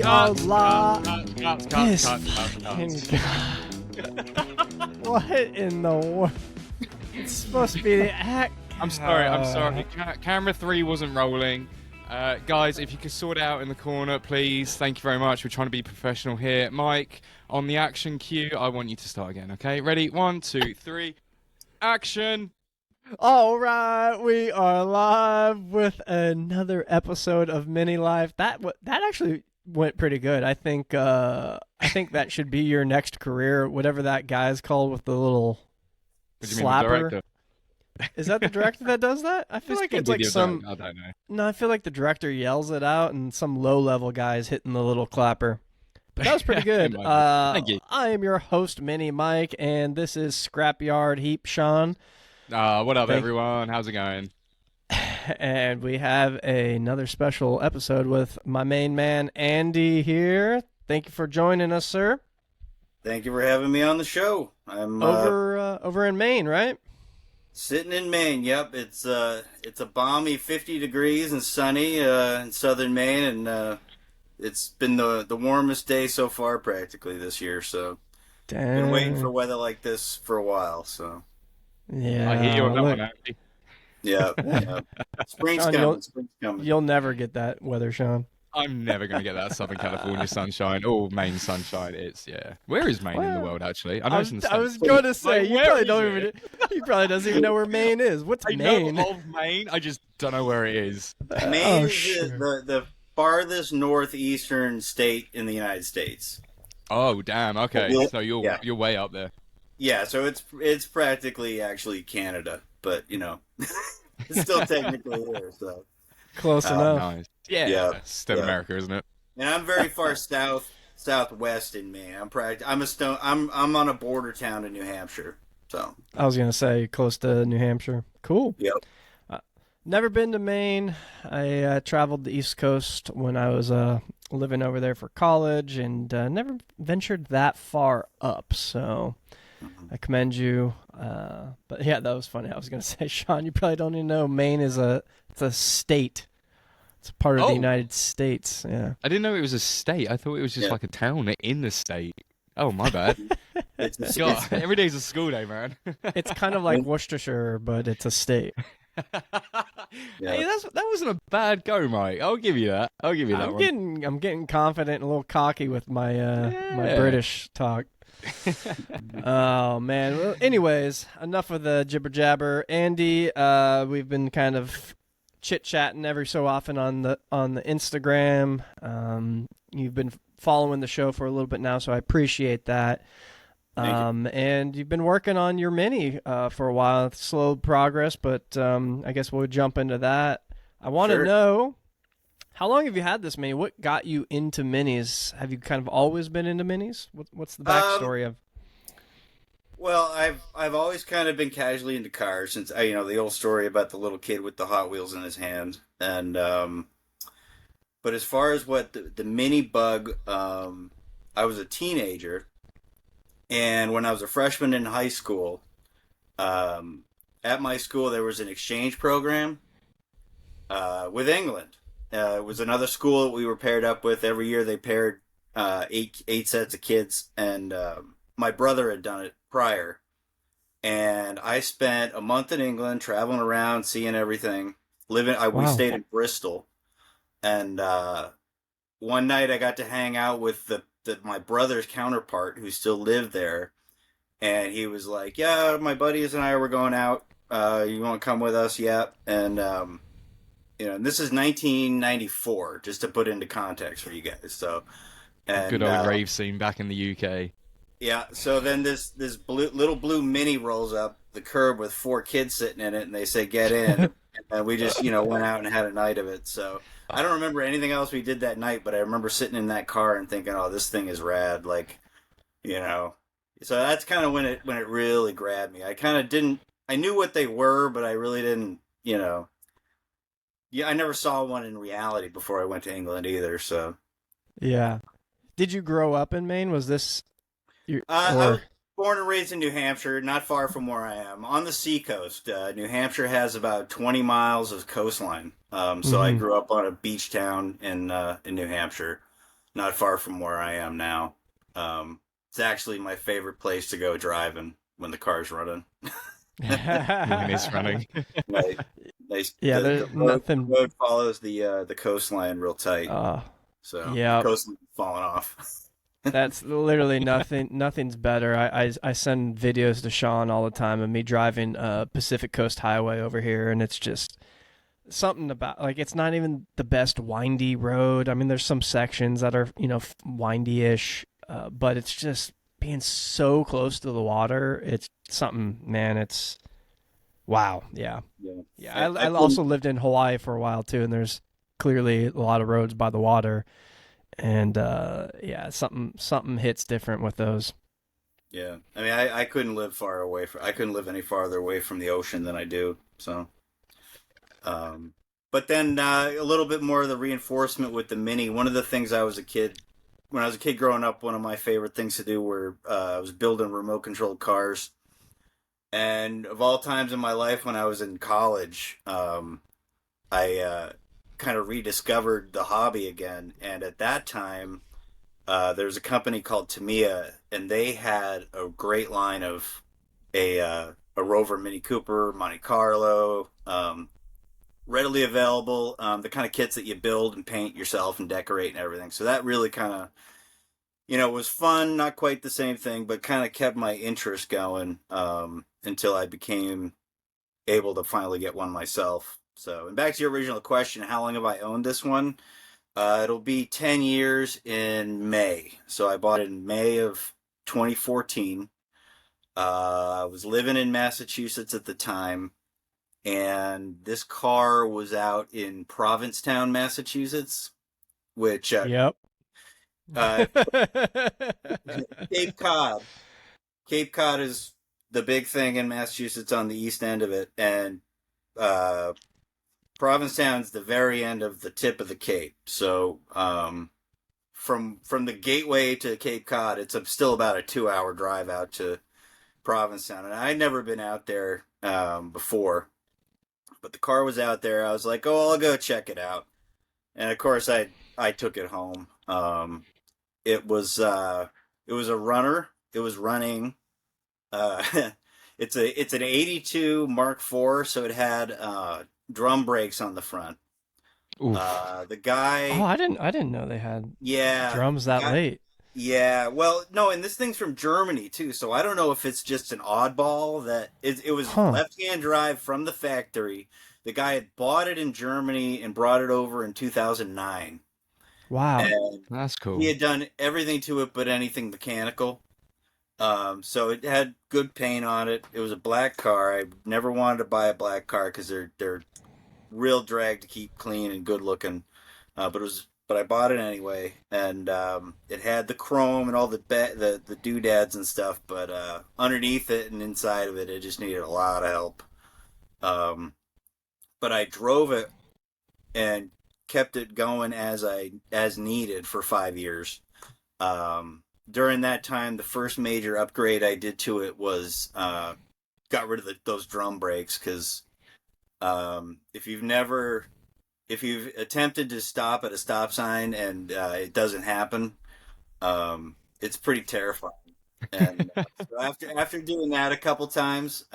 are live. This cut. fucking What in the world? It's supposed to be the act. I'm sorry. Camera 3 wasn't rolling. Guys, if you could sort it out in the corner, please. Thank you very much. We're trying to be professional here. Mike, on the action cue, I want you to start again, okay? Ready? 1, 2, 3. Action! All right, we are live with another episode of Mini Life. That actually went pretty good. I think that should be your next career, whatever that guy's called with the little What do you mean, the slapper. director? Is that the director that does that? I feel This like could it's be like the some. director, I don't know. No, I feel like the director yells it out, and some low-level guy is hitting the little clapper. But that was pretty good. Thank you. I am your host, Mini Mike, and this is Scrapyard Heap Sean. What up, Thank- everyone? How's it going? And we have another special episode with my main man, Andy, here. Thank you for joining us, sir. Thank you for having me on the show. I'm Over in Maine, right? sitting in Maine. Yep, it's a balmy 50 degrees and sunny in southern Maine, and it's been the warmest day so far practically this year. So Damn. been waiting for weather like this for a while. So Yeah. I hear you on that look, one, Andy. yeah. Spring's Sean, coming. Spring's coming. You'll never get that weather, Sean. I'm never going to get that Southern California sunshine or Maine sunshine. Yeah. Where is Maine in the world, actually? I know it's in the I was States. going to say, Like, you where probably is don't it? even. He probably doesn't even know where Maine is. What's I Maine? know of Maine, I just don't know where it is. Maine is sure. the farthest northeastern state in the United States. Oh, damn. Okay. Yeah. So you're way up there. Yeah, so it's practically actually Canada, but it's still technically there. So, Close Oh, enough. Nice. Yeah. Yeah. It's still Yeah. America, isn't it? and I'm very far southwest in Maine. I'm on a border town in New Hampshire. So, I was gonna say close to New Hampshire. Cool. yep. Never been to Maine. I traveled the East Coast when I was living over there for college, and never ventured that far up. So I commend you. But yeah, that was funny. I was gonna say, Sean, you probably don't even know Maine is it's a state. It's a part of the Oh. United States. Yeah. I didn't know it was a state. I thought it was just Yeah. like a town in the state. Oh, my bad. It's, God, every day's a school day, man. It's kind of like Worcestershire, but it's a state. Hey, that wasn't a bad go, Mike. I'll give you that. I'll give you that one. I'm getting confident and a little cocky with my my Yeah. British talk. Oh man. Well, anyways, enough of the jibber jabber. Andy, we've been kind of chit chatting every so often on the Instagram. You've been following the show for a little bit now, so I appreciate that. Thank you. And you've been working on your mini for a while. Slow progress, but I guess we'll jump into that. I want to Sure. know, how long have you had this mini? What got you into minis? Have you kind of always been into minis? What's the backstory of? Well, I've always kind of been casually into cars since the old story about the little kid with the Hot Wheels in his hand, and but as far as what the mini bug, I was a teenager. And when I was a freshman in high school, at my school there was an exchange program with England. It was another school that we were paired up with. Every year they paired eight sets of kids, and my brother had done it prior. And I spent a month in England, traveling around, seeing everything. We Wow. stayed in Bristol, and one night I got to hang out with my brother's counterpart who still lived there, and he was like, "Yeah, my buddies and I were going out. You want to come with us?" Yeah, and and this is 1994, just to put into context for you guys. So, and Good old rave scene back in the UK. yeah, so then this little blue Mini rolls up the curb with 4 kids sitting in it, and they say, "Get in." And we just went out and had a night of it. So I don't remember anything else we did that night, but I remember sitting in that car and thinking, "Oh, this thing is rad!" So that's kind of when it really grabbed me. I kind of didn't. I knew what they were, but I really didn't. I never saw one in reality before I went to England either. So Yeah. Did you grow up in Maine? Was this I was born and raised in New Hampshire, not far from where I am, on the seacoast. New Hampshire has about 20 miles of coastline. So I grew up on a beach town in New Hampshire. not far from where I am now. It's actually my favorite place to go driving when the car's running. When it's running. Nice, nice. Yeah, The there's the nothing. road follows the coastline real tight, Uh, so the yeah, coastline's falling off. that's literally nothing. Nothing's better. I send videos to Sean all the time of me driving Pacific Coast Highway over here, and it's just something about like it's not even the best windy road. I mean, there's some sections that are windy-ish, but it's just being so close to the water. It's something, man. It's wow. Yeah, Yeah, yeah. I I couldn't. also lived in Hawaii for a while too, and there's clearly a lot of roads by the water, and yeah, something hits different with those. Yeah, I mean, I couldn't live far away from. I couldn't live any farther away from the ocean than I do. So, um, but then a little bit more of the reinforcement with the Mini. One of the things when I was a kid growing up, one of my favorite things to do were I was building remote controlled cars. And of all times in my life, when I was in college, I kind of rediscovered the hobby again. And at that time, there was a company called Tamiya, and they had a great line of a Rover Mini Cooper, Monte Carlo, readily available. The kind of kits that you build and paint yourself and decorate and everything. So that really kind of was fun. Not quite the same thing, but kind of kept my interest going until I became able to finally get one myself. So, and back to your original question, how long have I owned this one? It'll be 10 years in May. So I bought it in May of 2014. I was living in Massachusetts at the time, and this car was out in Provincetown, Massachusetts, which Yep. uh, Cape Cod. Cape Cod is the big thing in Massachusetts on the east end of it, and uh, Provincetown's the very end of the tip of the Cape. So from the gateway to Cape Cod, it's still about a 2 hour drive out to Provincetown, and I'd never been out there before, but the car was out there. I was like, oh, I'll go check it out, and of course I took it home. It was it was a runner. It was running. Uh, it's an '82 Mark IV, so it had drum brakes on the front. Oof. The Oh, guy, I didn't know they had yeah, drums the that guy, late. yeah. Well, no, and this thing's from Germany too, so I don't know if it's just an oddball that it was Huh. left-hand drive from the factory. The guy had bought it in Germany and brought it over in 2009, Wow. and That's he cool. had done everything to it but anything mechanical. So it had good paint on it. It was a black car. I never wanted to buy a black car because they're real drag to keep clean and good looking. But I bought it anyway, and it had the chrome and all the doodads and stuff. But underneath it and inside of it, it just needed a lot of help. Um, but I drove it and kept it going as needed for 5 years. During that time, the first major upgrade I did to it was got rid of those drum brakes because if you've attempted to stop at a stop sign and it doesn't happen, it's pretty terrifying. And so after doing that a couple times,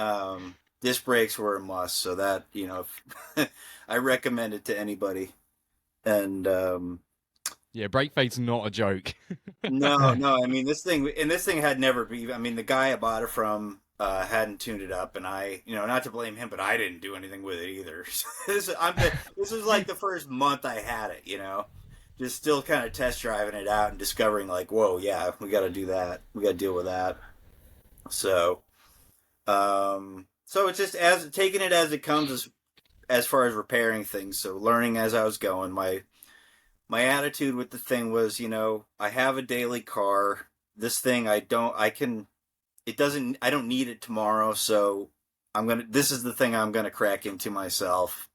disc brakes were a must. So that I recommend it to anybody. And Yeah, brake fade's not a joke. no, no. I mean, this thing had never been. I mean, the guy I bought it from hadn't tuned it up, and not to blame him, but I didn't do anything with it either. This was like the first month I had it. Just still kind of test driving it out and discovering like, whoa, yeah, we got to do that. We got to deal with that. So, so it's just as taking it as it comes as far as repairing things. So learning as I was going. My attitude with the thing was, I have a daily car. This thing, I don't need it tomorrow. So this is the thing I'm going to crack into myself.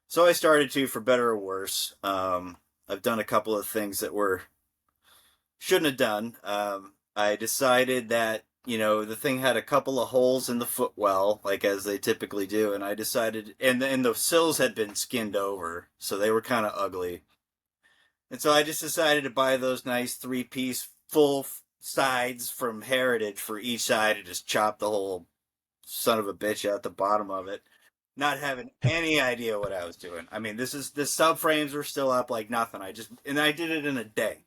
So I started to, for better or worse. I've done a couple of things that shouldn't have done. I decided that, the thing had a couple of holes in the footwell, like as they typically do. And I decided, and the sills had been skinned over. So they were kind of ugly. And so I just decided to buy those nice 3-piece full sides from Heritage for each side and just chop the whole son of a bitch out the bottom of it, not having any idea what I was doing. I mean, the subframes were still up like nothing. I did it in a day.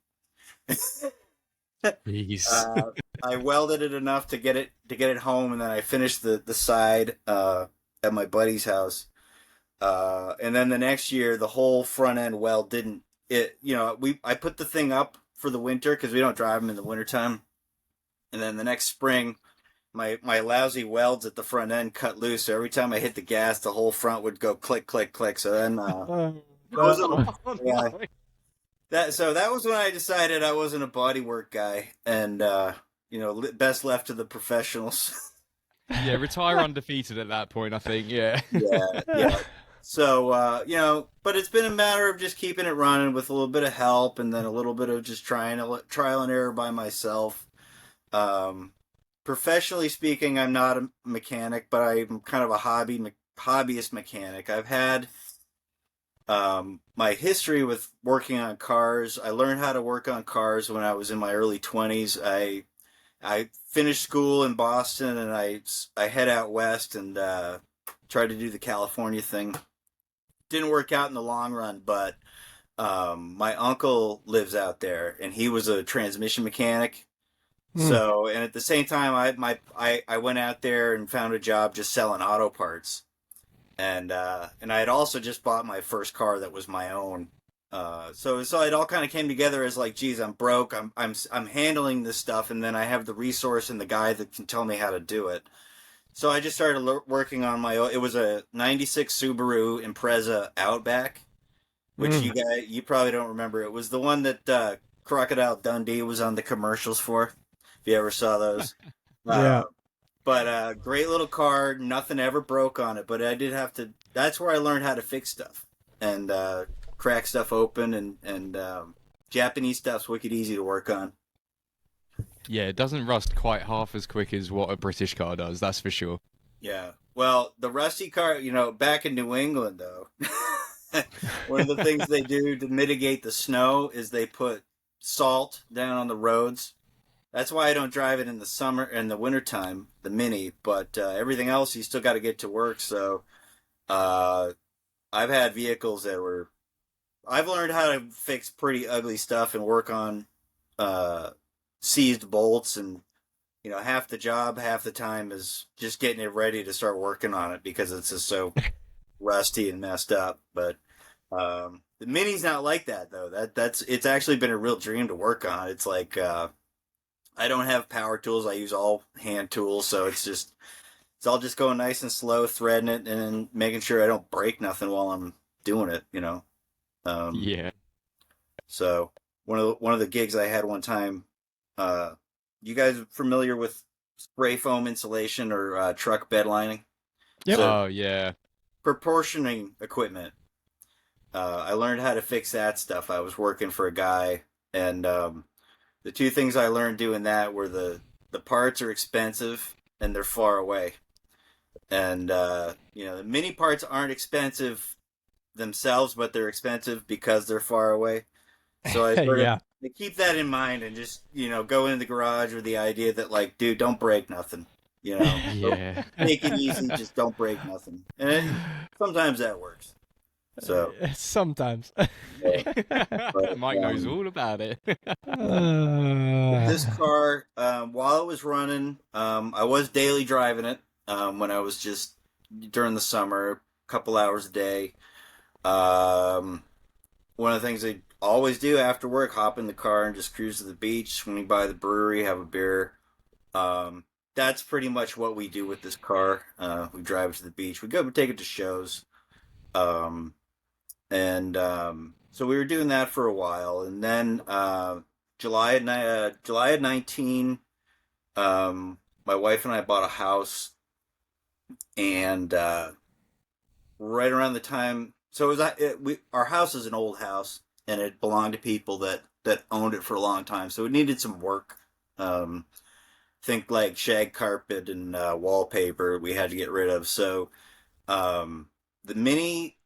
Jeez. I welded it enough to get it home, and then I finished the side at my buddy's house. And then the next year, the whole front end weld didn't. I put the thing up for the winter because we don't drive them in the wintertime. And then the next spring, my lousy welds at the front end cut loose. So every time I hit the gas, the whole front would go click, click, click. So then, yeah. That was when I decided I wasn't a bodywork guy, and best left to the professionals. Yeah, retire undefeated at that point, I think. Yeah. Yeah. So but it's been a matter of just keeping it running with a little bit of help, and then a little bit of just trial and error by myself. Professionally speaking, I'm not a mechanic, but I'm kind of a hobbyist mechanic. I've had my history with working on cars. I learned how to work on cars when I was in my early 20s. I finished school in Boston, and I head out west and tried to do the California thing. Didn't work out in the long run, but my uncle lives out there, and he was a transmission mechanic. So, and at the same time, I went out there and found a job just selling auto parts. And I had also just bought my first car that was my own. So it all kind of came together as like, geez, I'm broke. I'm handling this stuff, and then I have the resource and the guy that can tell me how to do it. So I just started working on my own. It was a '96 Subaru Impreza Outback, which you probably don't remember. It was the one that Crocodile Dundee was on the commercials for. If you ever saw those. Yeah. But great little car. Nothing ever broke on it. But I did have to. That's where I learned how to fix stuff and crack stuff open. And Japanese stuff's wicked easy to work on. Yeah, it doesn't rust quite half as quick as what a British car does. That's for sure. Yeah. Well, the rusty car, back in New England, though, one of the things they do to mitigate the snow is they put salt down on the roads. That's why I don't drive it in the summer and the wintertime, the Mini. But everything else, you still got to get to work. So I've had vehicles that were. I've learned how to fix pretty ugly stuff and work on seized bolts, and half the job, half the time is just getting it ready to start working on it because it's just so rusty and messed up. But the Mini's not like that though. It's actually been a real dream to work on. It's like. I don't have power tools. I use all hand tools, so it's all just going nice and slow, threading it, and making sure I don't break nothing while I'm doing it. Yeah. So one of the gigs I had one time. You guys familiar with spray foam insulation or truck bed lining? Yep. Oh yeah. Proportioning equipment. I learned how to fix that stuff. I was working for a guy, and the two things I learned doing that were the parts are expensive and they're far away. And, the Mini parts aren't expensive themselves, but they're expensive because they're far away. So I to keep that in mind and just, go into the garage with the idea that, like, dude, don't break nothing. Yeah. Take it easy, just don't break nothing. And sometimes that works. So sometimes. Mike knows all about it. This car, while it was running, I was daily driving it when I was just during the summer, a couple hours a day. One of the things I always do after work, hop in the car and just cruise to the beach, swing by the brewery, have a beer. That's pretty much what we do with this car. We drive it to the beach. We go take it to shows. So we were doing that for a while, and then July of 19, my wife and I bought a house, and right around the time, so our house is an old house, and it belonged to people that owned it for a long time, so it needed some work. Think like shag carpet and wallpaper we had to get rid of. So the Mini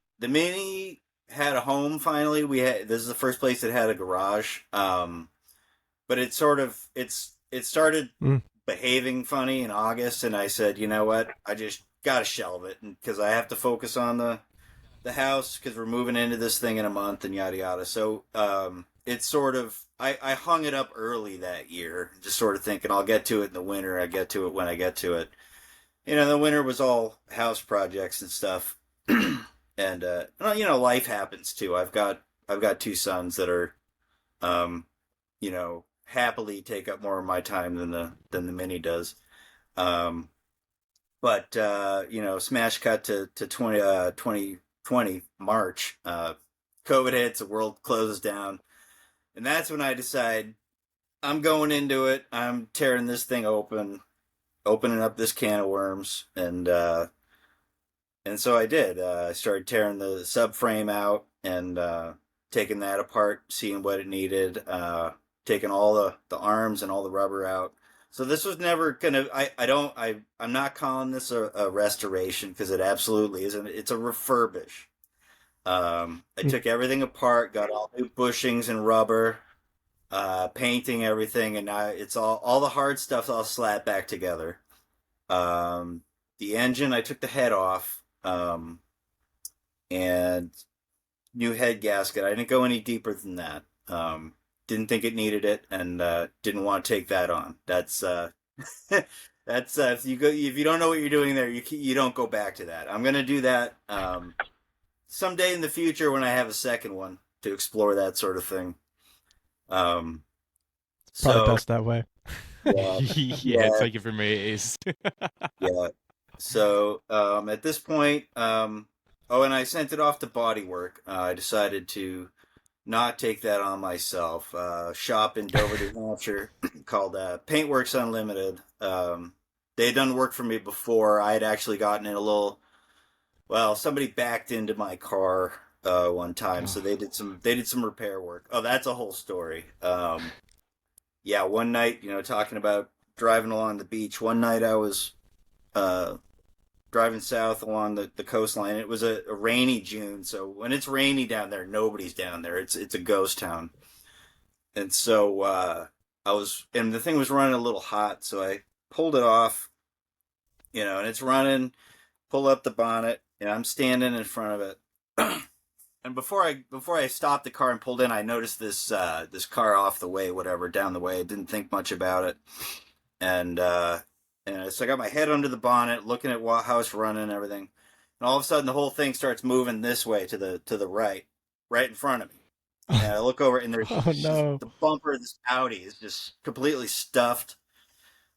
had a home finally. This is the first place that had a garage. But it started Mm. behaving funny in August, and I said, you know what, I just gotta shelve it because I have to focus on the house because we're moving into this thing in a month and yada yada. So it's sort of I hung it up early that year, just sort of thinking I'll get to it in the winter. I get to it when I get to it. The winter was all house projects and stuff, and life happens too. I've got two sons that are, happily take up more of my time than the mini does. Um, but smash cut to 2020 March. COVID hits, the world closes down, and that's when I decide I'm going into it. I'm tearing this thing opening up this can of worms, and so I did. I started tearing the subframe out and taking that apart, seeing what it needed, taking all the arms and all the rubber out. So this was never gonna. I'm not calling this a restoration because it absolutely isn't. It's a refurbish. I took everything apart, got all new bushings and rubber, painting everything, and now it's all the hard stuff's all slapped back together. The engine, I took the head off, and new head gasket. I didn't go any deeper than that. Didn't think it needed it, and didn't want to take that on. That's if you don't know what you're doing there, you don't go back to that. I'm gonna do that someday in the future when I have a second one to explore that sort of thing. Probably So best that way. yeah, Yeah, yeah, take it from me, it is. yeah. So at this point, and I sent it off to Bodywork. I decided to not take that on myself. Shop in Dover, New Hampshire called Paintworks Unlimited. They had done work for me before. I had actually gotten in a little. Well, somebody backed into my car one time, so they did some repair work. Oh, that's a whole story. Yeah, one night, talking about driving along the beach. One night I was driving south along the coastline. It was a rainy June, so when it's rainy down there, nobody's down there. It's a ghost town, and so and the thing was running a little hot, so I pulled it off, and it's running. Pull up the bonnet, and I'm standing in front of it. And before I stopped the car and pulled in, I noticed this car off the way, whatever, down the way. I didn't think much about it, and so I got my head under the bonnet, looking at how it's running and everything, and all of a sudden the whole thing starts moving this way to the right in front of me. And I look over, and there's Oh no. the bumper of this Audi is just completely stuffed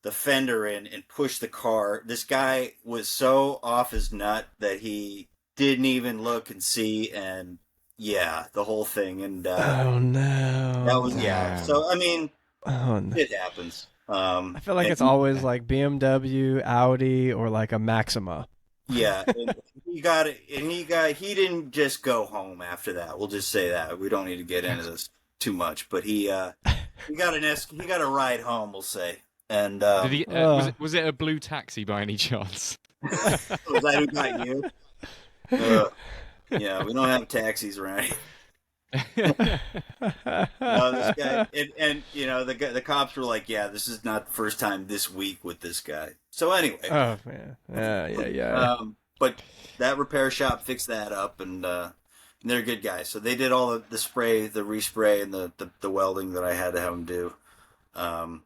the fender in and pushed the car. This guy was so off his nut that he didn't even look and see, and yeah, the whole thing. And Oh no. that was yeah. Damn. So I mean, Oh no. it happens. I feel like And it's always like BMW, Audi, or like a Maxima. yeah, and he got it, and he didn't just go home after that. We'll just say that. We don't need to get into this too much, but he got he got a ride home. We'll say. And Did he, was it a blue taxi by any chance? was that who got you? Yeah, we don't have taxis around here. No, this guy, and the cops were like, "Yeah, this is not the first time this week with this guy." So anyway, Oh man. Yeah. but that repair shop fixed that up, and they're good guys. So they did all the spray, the respray, and the welding that I had to have them do.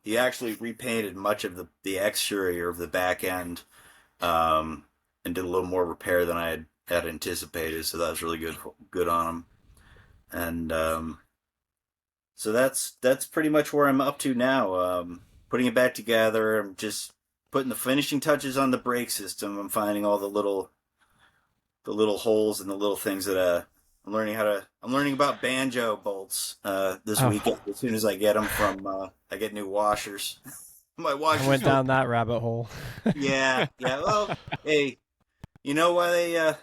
He actually repainted much of the exterior of the back end, and did a little more repair than I had anticipated. So that was really good on him. And so that's pretty much where I'm up to now. Putting it back together. I'm just putting the finishing touches on the brake system. I'm finding all the little holes and the little things that I'm learning about banjo bolts this Oh. weekend. As soon as I get them I get new washers. My washers. I went down that rabbit hole. Yeah. Well, hey, you know why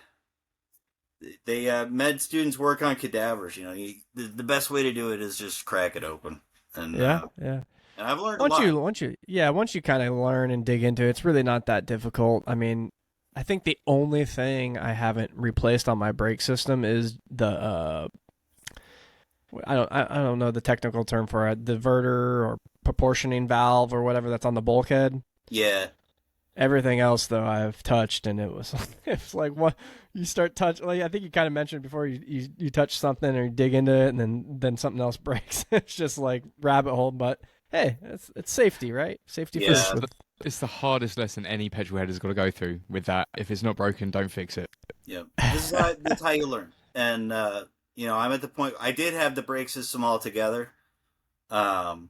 they med students work on cadavers? The best way to do it is just crack it open. And Yeah. and I've learned a lot. Once you kind of learn and dig into it, it's really not that difficult. I mean, I think the only thing I haven't replaced on my brake system is the I don't know the technical term for it, diverter or proportioning valve or whatever that's on the bulkhead. Yeah. Everything else though I've touched, and it was it's like what you start touch. Like I think you kind of mentioned before, you touch something or you dig into it, and then something else breaks. It's just like rabbit hole. But hey, it's safety, right? Safety Yeah. first. It's the hardest lesson any petrol head has got to go through with that. If it's not broken, don't fix it. Yeah. This is how you learn. And I'm at the point I did have the brake system all together. And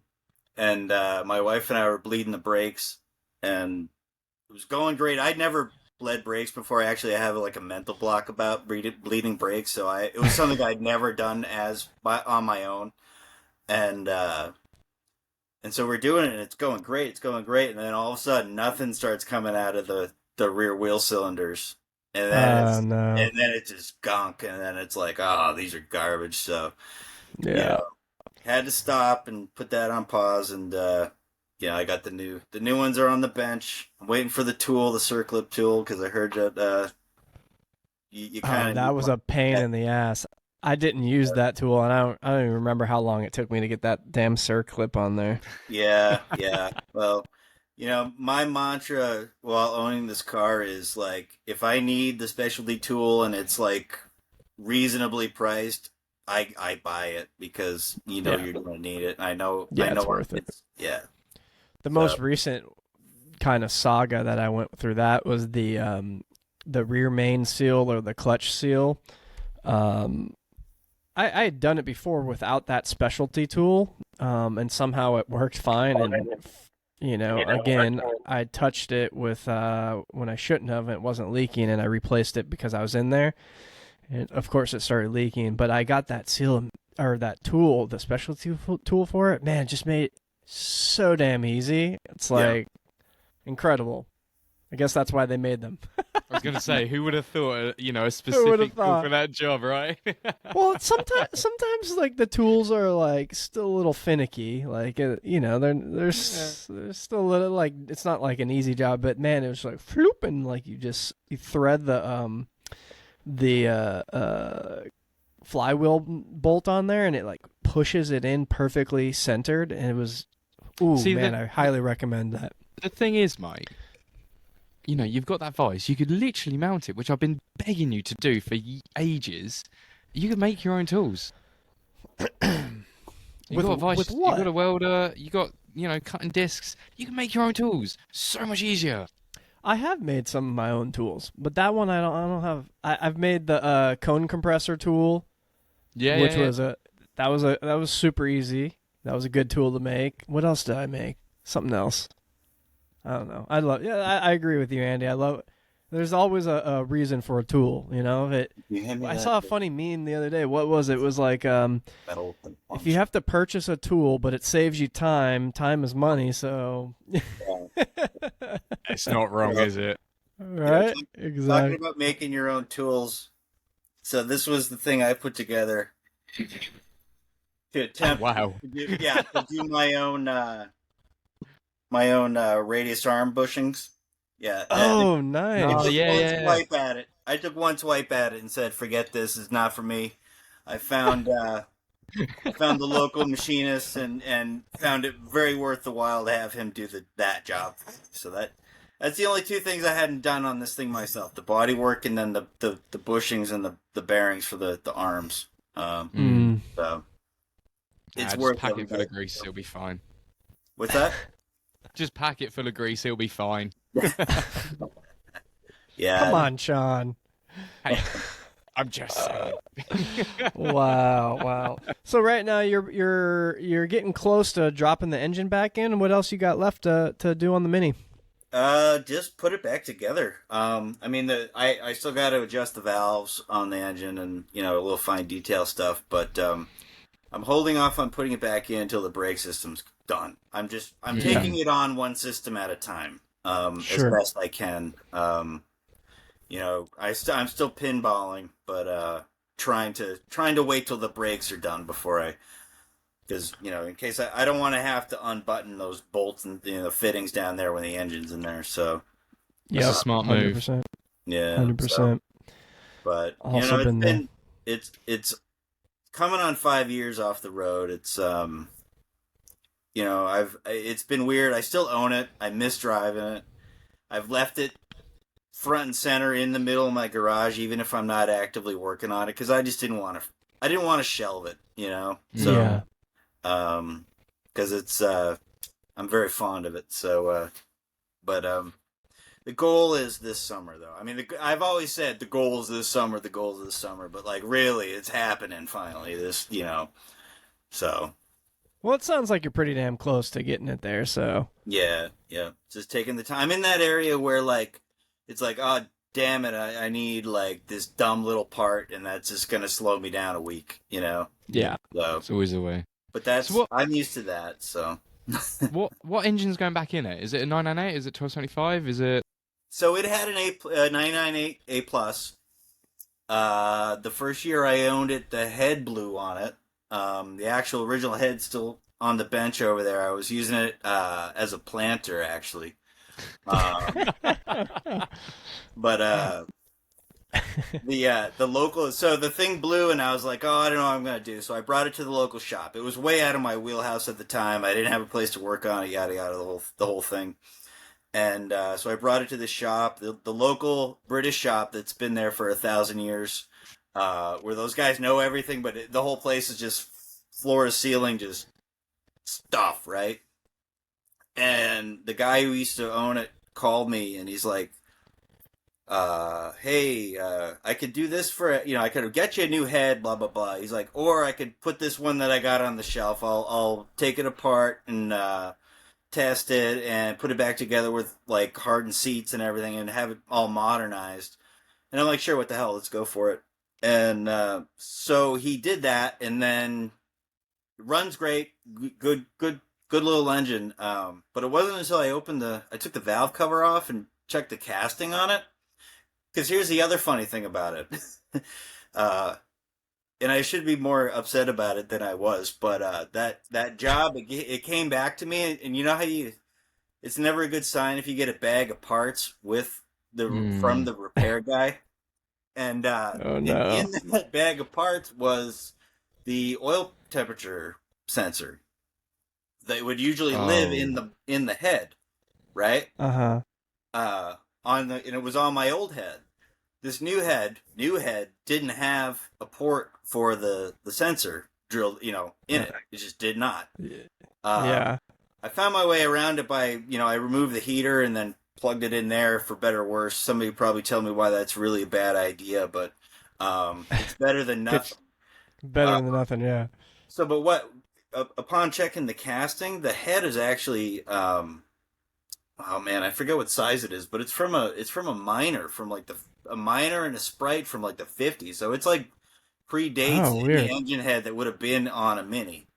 my wife and I were bleeding the brakes, and it was going great. I'd never bled brakes before. I actually have like a mental block about bleeding brakes, so it was something I'd never done on my own. And so we're doing it, and it's going great. And then all of a sudden, nothing starts coming out of the rear wheel cylinders, and then and then it's just gunk, and then it's like, oh, these are garbage. So had to stop and put that on pause, and I got the new ones are on the bench. I'm waiting for the circlip tool, because I heard that you kind of that was a pain in the ass. I didn't use that tool, and I don't even remember how long it took me to get that damn circlip on there. Yeah. Well, my mantra while owning this car is like, if I need the specialty tool and it's like reasonably priced, I buy it, because you're going to need it. I know it's worth it. Yeah. The most recent kind of saga that I went through that was the rear main seal or the clutch seal. I had done it before without that specialty tool, and somehow it worked fine. And again, I touched it with when I shouldn't have. It wasn't leaking, and I replaced it because I was in there. And of course, it started leaking. But I got that seal or that tool, the specialty tool for it. Man, it just made it so damn easy. It's like incredible. I guess that's why they made them. I was going to say, who would have thought, a specific tool for that job, right? Well, sometimes like the tools are like still a little finicky. Like, they're still a little, like, it's not like an easy job, but man, it was like floop, and like you thread the flywheel bolt on there, and it like pushes it in perfectly centered, and it was, I highly recommend that. The thing is, Mike, you've got that vice. You could literally mount it, which I've been begging you to do for ages. You could make your own tools. You've got a vice, with what? You've got a welder, you got, cutting discs. You can make your own tools. So much easier. I have made some of my own tools, but that one I don't have. I've made the cone compressor tool. That was super easy. That was a good tool to make. What else did I make? Something else. I don't know. I agree with you, Andy. There's always a reason for a tool, I saw a funny meme the other day. What was it? It was like, if you have to purchase a tool, but it saves you time is money, so. It's not wrong, is it? Right? Exactly. Talking about making your own tools. So this was the thing I put together to attempt to do my own radius arm bushings. Yeah. Oh, nice. I took one swipe at it and said, "Forget this. It's not for me." I found the local machinist and found it very worth the while to have him do that job. So that's the only two things I hadn't done on this thing myself: the body work, and then the bushings and the bearings for the arms. So it's worth pack it full of grease. It'll be fine. What's that? Just pack it full of grease. It'll be fine. Yeah. Come on, Sean. Hey, I'm just saying. Wow. So right now you're getting close to dropping the engine back in. What else you got left to do on the Mini? Just put it back together. I still got to adjust the valves on the engine and a little fine detail stuff, but I'm holding off on putting it back in until the brake system's done. I'm taking it on one system at a time, as best I can. I'm still pinballing, but trying to wait till the brakes are done before because in case I don't want to have to unbutton those bolts and the fittings down there when the engine's in there. So that's a smart move. 100%. Yeah. 100%. But Also it's been there. been it's coming on 5 years off the road. It's I've it's been weird. I still own it. I miss driving it. I've left it front and center in the middle of my garage, even if I'm not actively working on it, because I just didn't want to. I didn't want to shelve it, Yeah. So, because it's I'm very fond of it. So, but the goal is this summer, though. I mean, I've always said the goal is this summer, the goal is this summer, but like really, it's happening finally. So Well, it sounds like you're pretty damn close to getting it there. So yeah, yeah. Just taking the time. I'm in that area where like it's like, oh damn it, I need like this dumb little part, and that's just gonna slow me down a week. yeah. So, It's always a way. but that's So what- I'm used to that. So What engine's going back in it? Is it a 998? Is it 1275? Is it? so it had an 998 A plus. The first year I owned it, the head blew on it. The actual original head's still on the bench over there. I was using it as a planter actually. But the local, so the thing blew and I was like, oh, I don't know what I'm gonna do. So I brought it to the local shop. It was way out of my wheelhouse at the time. I didn't have a place to work on it, yada yada, the whole thing. And so I brought it to the shop, the local British shop that's been there for 1,000 years, where those guys know everything, but the whole place is just floor to ceiling, just stuff, right? And the guy who used to own it called me, and he's like, "Hey, I could do this for I could get you a new head, blah blah blah." He's like, "Or I could put this one that I got on the shelf. I'll take it apart and test it and put it back together with like hardened seats and everything and have it all modernized." And I'm like, "Sure, what the hell? Let's go for it." And so he did that, and then it runs great, good little engine. But it wasn't until I took the valve cover off and checked the casting on it. Because here's the other funny thing about it. And I should be more upset about it than I was, but that job, it came back to me, and you know how it's never a good sign if you get a bag of parts from the repair guy. And Oh no. in that bag of parts was the oil temperature sensor that would usually live in the head, right? Uh-huh. And it was on my old head. This new head didn't have a port for the sensor drilled, in it. It just did not. Yeah. I found my way around it by, I removed the heater and then plugged it in there for better or worse. Somebody would probably tell me why that's really a bad idea, but it's better than nothing. Better than nothing, yeah. So, but upon checking the casting, the head is actually, oh man, I forget what size it is, but it's from a miner, from like a miner and a Sprite from like the 50s. So it's like predates the engine head that would have been on a Mini.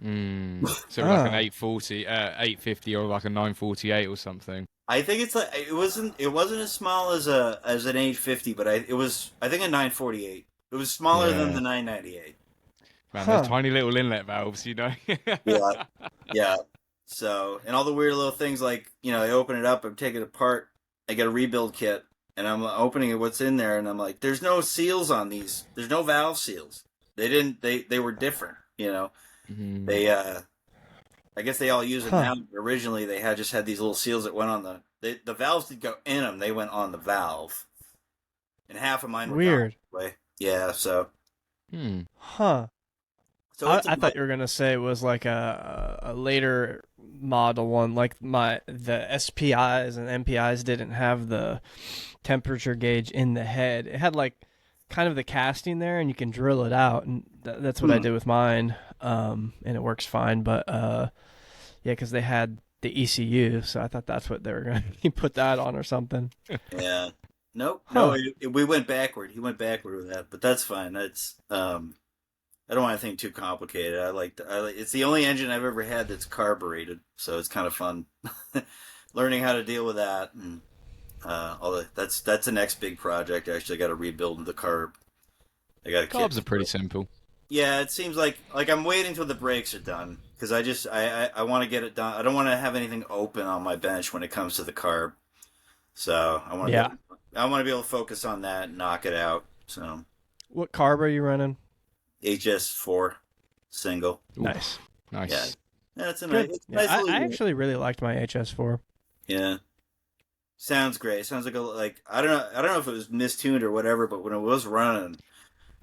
So like an 840, 850, or like a 948 or something. I think it's like it wasn't as small as an 850, but I think a 948. It was smaller than the 998. Man, those tiny little inlet valves, Yeah. So, and all the weird little things like, I open it up, I'm taking it apart, I get a rebuild kit, and I'm opening it, what's in there, and I'm like, there's no seals on these. There's no valve seals. They were different, Mm-hmm. They, I guess they all use it now. Originally, they just had these little seals that went on the valves didn't go in them, they went on the valve. And half of mine were weird. gone that way. Yeah, so. Huh. So I thought you were gonna say it was like a later model one, like the SPIs and MPIs didn't have the temperature gauge in the head. It had like kind of the casting there, and you can drill it out, and that's what I did with mine, and it works fine. But yeah, because they had the ECU, so I thought that's what they were gonna put that on or something. Yeah. Nope. No, we went backward. He went backward with that, but that's fine. That's I don't want anything too complicated. It's the only engine I've ever had that's carbureted, so it's kind of fun learning how to deal with that. And that's the next big project. Actually, I got to rebuild the carb. Carbs are pretty simple. Yeah, it seems like I'm waiting till the brakes are done because I want to get it done. I don't want to have anything open on my bench when it comes to the carb. So I want to I want to be able to focus on that and knock it out. So What carb are you running? HS4 single. Nice. Nice. Yeah. That's a Good. nice, it's a Yeah, nice little I unit. actually really liked my HS4. Yeah. Sounds great. Sounds like I don't know if it was mistuned or whatever, but when it was running,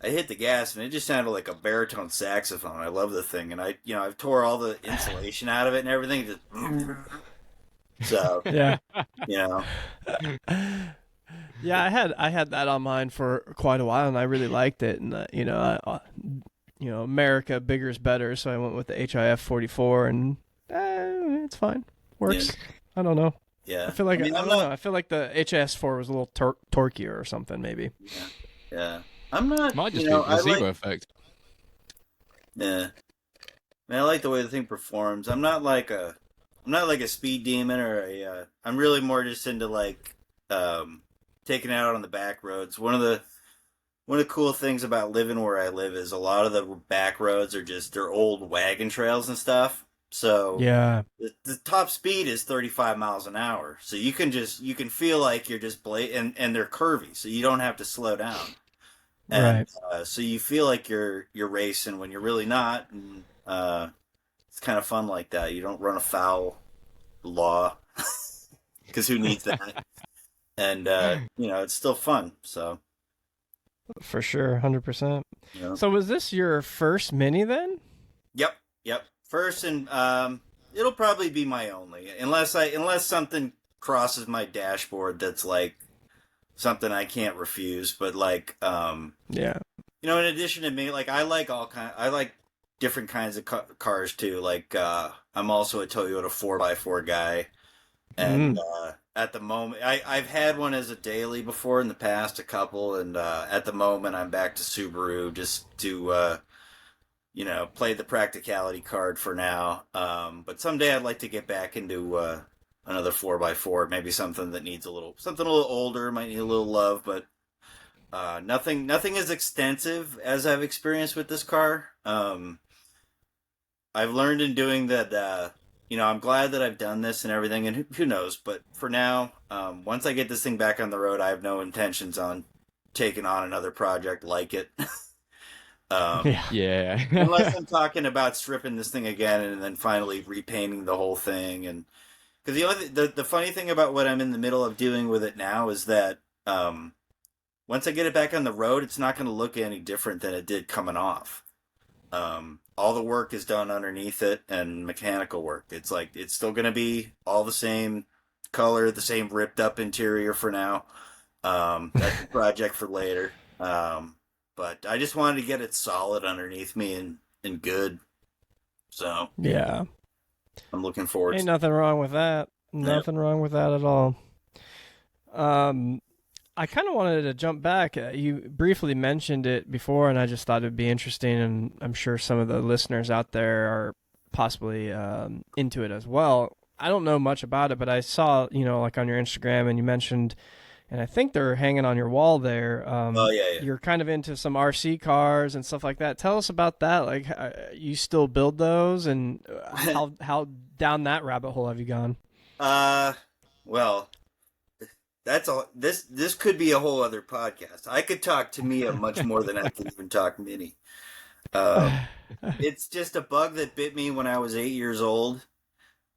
I hit the gas and it just sounded like a baritone saxophone. I love the thing, and I've tore all the insulation out of it and everything. So Yeah. you know, Yeah, I had that on mine for quite a while, and I really liked it. And America bigger is better, so I went with the HIF 44, and it's fine, works. Yeah. I don't know. yeah. I feel like I mean, I I'm don't not. know. I feel like the HS4 was a little torquier or something, maybe. Yeah, yeah. I'm not. Might just You be know, the I placebo like. effect. Yeah. Man, I like the way the thing performs. I'm not like a speed demon or I'm really more just into like, taking it out on the back roads. One of the cool things about living where I live is a lot of the back roads are just they're old wagon trails and stuff. So Yeah. the top speed is 35 miles an hour. So you can feel like you're just and they're curvy, so you don't have to slow down. And Right. so you feel like you're racing when you're really not, and it's kind of fun like that. You don't run afoul law because who needs that? And it's still fun. So For sure, 100%. you know, So was this your first Mini then? yep. First, and it'll probably be my only, unless something crosses my dashboard that's like something I can't refuse. But like, Yeah. in addition to me, like I like different kinds of cars too. Like, I'm also a Toyota 4x4 guy, and at the moment, I've had one as a daily before in the past, a couple, and at the moment, I'm back to Subaru just to play the practicality card for now. But someday I'd like to get back into another 4x4, maybe something that needs something a little older, might need a little love, but nothing as extensive as I've experienced with this car. I've learned in doing that. I'm glad that I've done this and everything, and who knows? But for now, once I get this thing back on the road, I have no intentions on taking on another project like it. Yeah. Yeah. Unless I'm talking about stripping this thing again and then finally repainting the whole thing, and because the funny thing about what I'm in the middle of doing with it now is that once I get it back on the road, it's not going to look any different than it did coming off. All the work is done underneath it and mechanical work. It's like it's still going to be all the same color, the same ripped up interior for now. That's a project for later. But I just wanted to get it solid underneath me and good. So Yeah. I'm looking forward Ain't to nothing wrong with that. Nothing wrong with that at all. I kind of wanted to jump back. You briefly mentioned it before, and I just thought it'd be interesting, and I'm sure some of the listeners out there are possibly into it as well. I don't know much about it, but I saw, like on your Instagram, and you mentioned, and I think they're hanging on your wall there. Oh, yeah. You're kind of into some RC cars and stuff like that. Tell us about that. Like, you still build those, and how down that rabbit hole have you gone? Well, that's all. This could be a whole other podcast. I could talk to Mia much more than I can even talk Minnie. It's just a bug that bit me when I was 8 years old.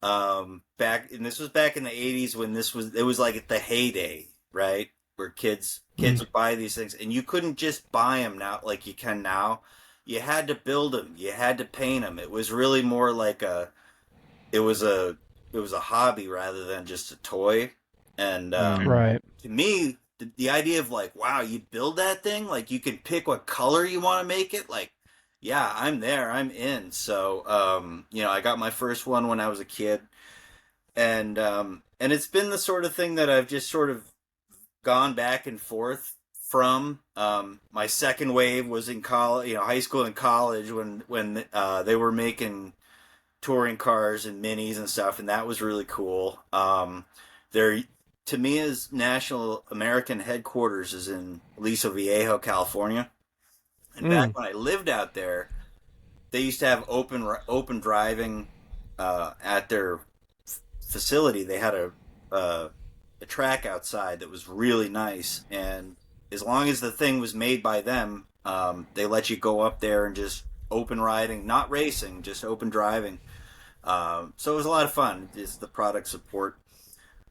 This was back in the 80s when it was like the heyday, right? Where kids would buy these things, and you couldn't just buy them now like you can now. You had to build them. You had to paint them. It was really more like it was a hobby rather than just a toy. And Right. to me, the idea of like, wow, you build that thing, like you can pick what color you want to make it, like, yeah, I'm there, I'm in. So, I got my first one when I was a kid, and it's been the sort of thing that I've just sort of gone back and forth from. My second wave was in college, high school and college when they were making touring cars and minis and stuff, and that was really cool. Tamiya's National American headquarters is in Aliso Viejo, California. And back when I lived out there, they used to have open driving at their facility. They had a track outside that was really nice, and as long as the thing was made by them, they let you go up there and just open riding, not racing, just open driving. So it was a lot of fun. Just the product support.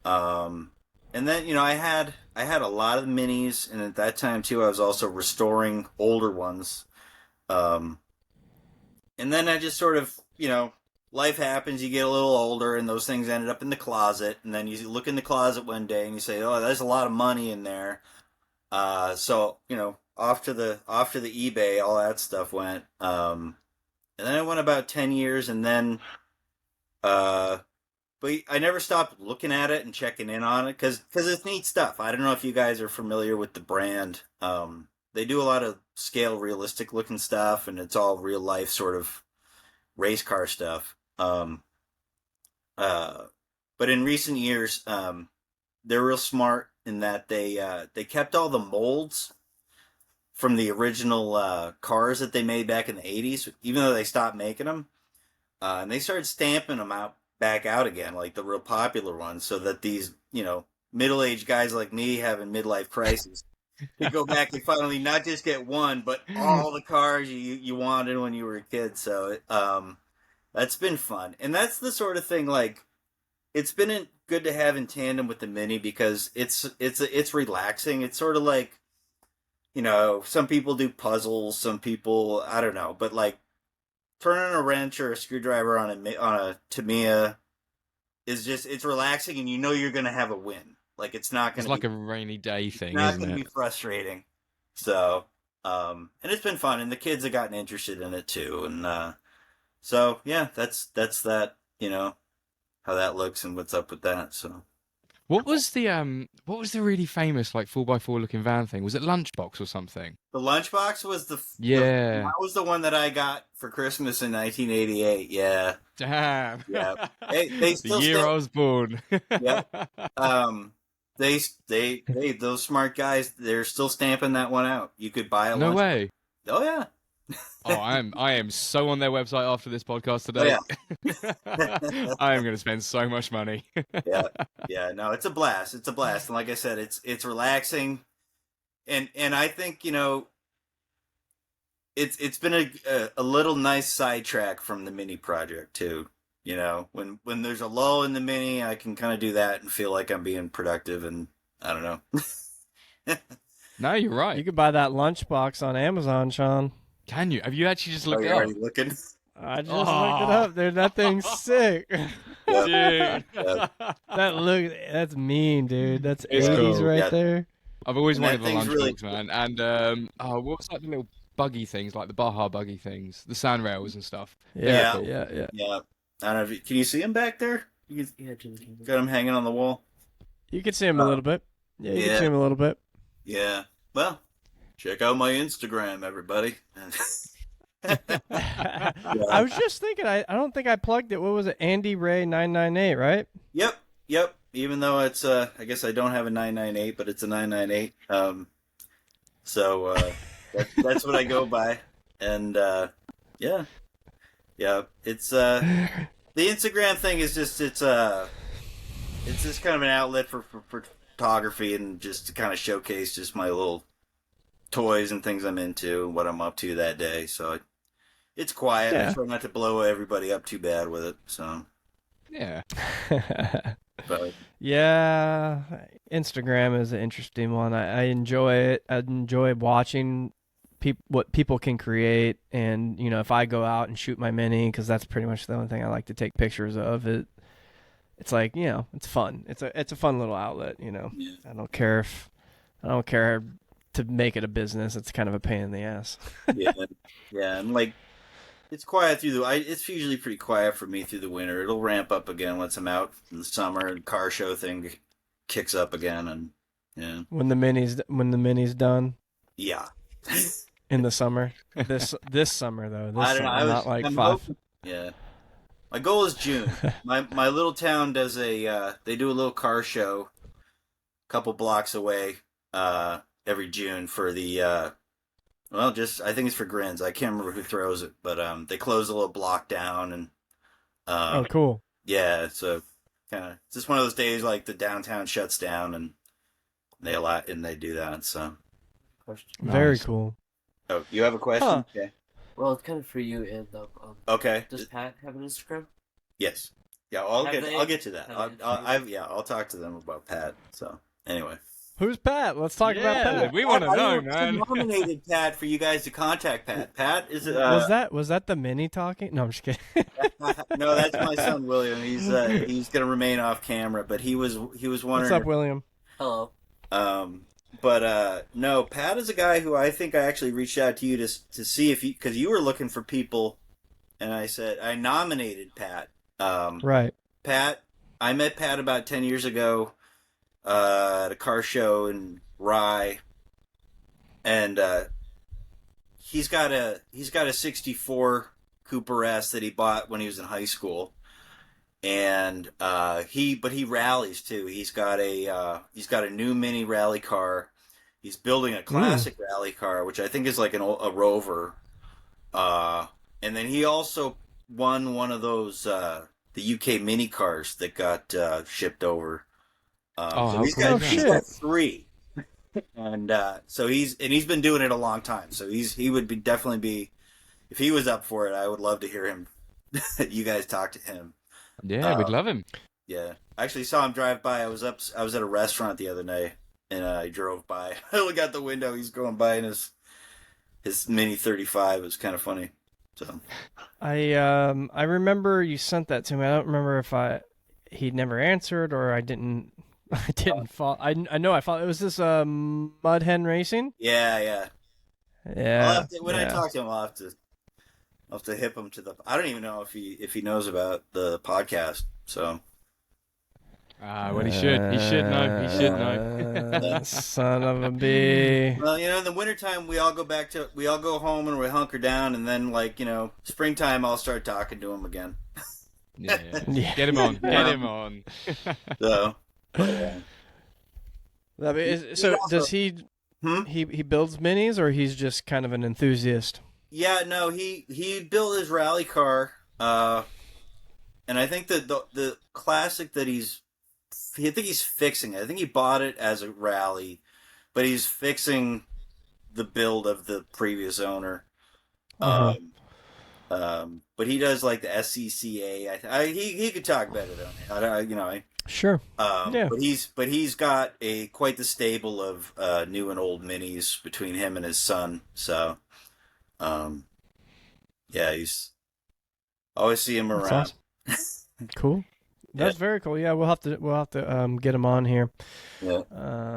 Um, and then I had a lot of minis, and at that time too, I was also restoring older ones. Um, and then I just sort of, life happens. You get a little older, and those things ended up in the closet. And then you look in the closet one day, and you say, "Oh, there's a lot of money in there." So off to the eBay, all that stuff went. And then it went about 10 years, and then uh, but I never stopped looking at it and checking in on it because it's neat stuff. I don't know if you guys are familiar with the brand. They do a lot of scale, realistic looking stuff, and it's all real life sort of race car stuff. Uh, but in recent years, they're real smart in that they kept all the molds from the original cars that they made back in the '80s, even though they stopped making them, and they started stamping them out back out again, like the real popular ones, so that these middle-aged guys like me having midlife crisis could go back and finally not just get one, but all the cars you wanted when you were a kid. So that's been fun, and that's the sort of thing like it's been good to have in tandem with the Mini because it's relaxing. It's sort of like some people do puzzles, some people I don't know, but like turning a wrench or a screwdriver on a Tamiya is just it's relaxing, and you're gonna have a win. Like it's not gonna It's like a rainy day thing, not isn't gonna it? be frustrating. So and it's been fun, and the kids have gotten interested in it too, and so yeah, that's that. How that looks and what's up with that. So What was the really famous like 4x4 looking van thing? Was it Lunchbox or something? the lunchbox was Yeah. that was the one that I got for Christmas in 1988. Yeah, Damn. yeah. They The still year I stand. was born. Yeah. Um, they those smart guys. They're still stamping that one out. You could buy a No lunch. way. Oh yeah. Oh, I am so on their website after this podcast Oh today. yeah. I am going to spend so much money. Yeah. Yeah. No, it's a blast. It's a blast, and like I said, it's relaxing, and I think it's been a little nice sidetrack from the Mini project too. When there's a lull in the Mini, I can kind of do that and feel like I'm being productive, and I don't know. No, you're You right. could buy that lunchbox on Amazon, Sean. Can you? Have you actually just Are looked you it up? already looking? I just looked it Oh. up. Dude, that thing's sick. Yeah. Dude. Yeah. That's mean, dude. That's It's 80s cool. right Yeah. there. I've always And that wanted the thing's lunchbox, really man. And what was like the little buggy things, like the Baja buggy things, the sand rails and stuff? Yeah, cool. yeah. Yeah. I don't know. Can you see him back there? Got him hanging on the wall. You can see him a little bit. Yeah, you Yeah. can see him a little bit. Yeah. Well, check out my Instagram, everybody. I was just thinking, I don't think I plugged it. What was it? Andy Ray 998, right? Yep. Even though it's I guess I don't have a 998, but it's a 998. So that's what I go by, and yeah, it's the Instagram thing is just it's just kind of an outlet for photography and just to kind of showcase just my little toys and things I'm into and what I'm up to that day. So it's quiet. Yeah. I try not to blow everybody up too bad with it. So, Yeah. but Yeah, Instagram is an interesting one. I enjoy it. I enjoy watching what people can create, and if I go out and shoot my Mini, because that's pretty much the only thing I like to take pictures of. It's like it's fun. It's a fun little outlet. yeah. I don't care to make it a business. It's kind of a pain in the ass. yeah, yeah, and like it's quiet through it's usually pretty quiet for me through the winter. It'll ramp up again once I'm out in the summer and car show thing kicks up again, and yeah, When the mini's done yeah. in the summer. This summer though. This I don't know. summer, not like I'm 5. hoping- yeah. My goal is June. My little town does they do a little car show, a couple blocks away, every June for the well, just I think it's for Grins. I can't remember who throws it, but they close a little block down, and Oh, cool. yeah, so kind of just one of those days like the downtown shuts down and they do that. So, Question. Very Nice. cool. oh, you have a question? Huh. Okay. Well, it's kind of for you, and Okay. does Pat have an Instagram? Yes. Yeah, I'll Have get they- I'll get to that. have they- I'll talk to them about Pat. So anyway, Who's Pat? Let's talk about Yeah, Pat. we want to know, I man. nominated Pat for you guys to contact Pat. Pat is Was that the mini talking? No, I'm just kidding. no, that's my son William. He's gonna remain off camera, but he was What's wondering. up, William? Hello. But no, Pat is a guy who I think I actually reached out to you to see if you, because you were looking for people, and I said I nominated Pat. Right. Pat, I met Pat about 10 years ago at a car show in Rye, and he's got a 64 Cooper S that he bought when he was in high school, and he rallies too. He's got a new mini rally car. He's building a classic rally car, which I think is like a Rover, and then he also won one of those the UK mini cars that got shipped over. Oh, So how he's cool got, is he's that? got 3, and so he's been doing it a long time. So he would definitely be, if he was up for it, I would love to hear him. You guys talk to him. Yeah, we'd love him. Yeah, I actually saw him drive by. I was at a restaurant the other day, and I drove by. I look out the window. He's going by in his Mini 35. It was kind of funny. So I remember you sent that to me. I don't remember if he'd never answered or I didn't follow. I know I followed. It was this Mud Hen Racing. yeah. Yeah. When I talk to him, I'll have to hip him to the. I don't even know if he knows about the podcast. So Well, he should. He should know. He should know. Son of a bee. well, in the wintertime we all go home and we hunker down, and then springtime I'll start talking to him again. Yeah. Yeah. Get him on. Get him on. So So also- does he? Hmm? He builds minis, or he's just kind of an enthusiast? yeah, no, he built his rally car, and I think that the classic that he's fixing it. I think he bought it as a rally, but he's fixing the build of the previous owner. Uh-huh. But he does like the SCCA. He could talk better than me. Sure. Yeah. But he's got quite the stable of new and old minis between him and his son. So, yeah, he's always see him That's around. awesome. Cool. That's very cool. Yeah, we'll have to get him on here. Yeah.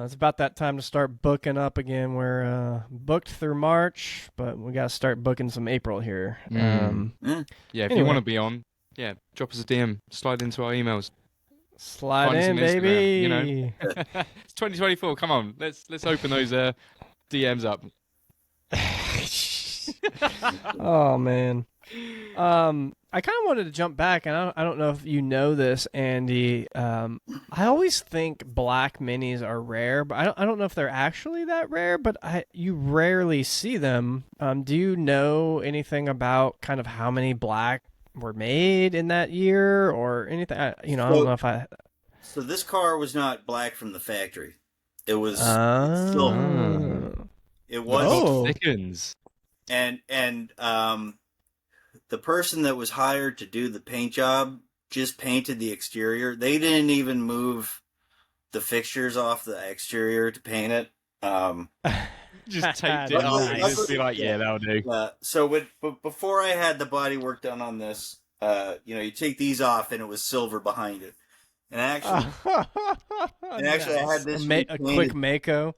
It's about that time to start booking up again. We're booked through March, but we got to start booking some April here. Yeah, if you Anyway. want to be on, drop us a DM. Slide into our emails. Slide Find us in, on Instagram, baby. you know. It's 2024. Come on, let's open those DMs up. Oh man. I kind of wanted to jump back, and I don't know if you know this, Andy. I always think black minis are rare, but I don't know if they're actually that rare. But you rarely see them. Do you know anything about kind of how many black were made in that year or anything? I don't know if I. So this car was not black from the factory. It was Oh. it was Oh. Thickens. and the person that was hired to do the paint job just painted the exterior. They didn't even move the fixtures off the exterior to paint it. Just taped it Nice. on. Just be like, yeah, that'll do. But before I had the body work done on this, you take these off and it was silver behind it. And actually, I had this a quick repainted. Mako.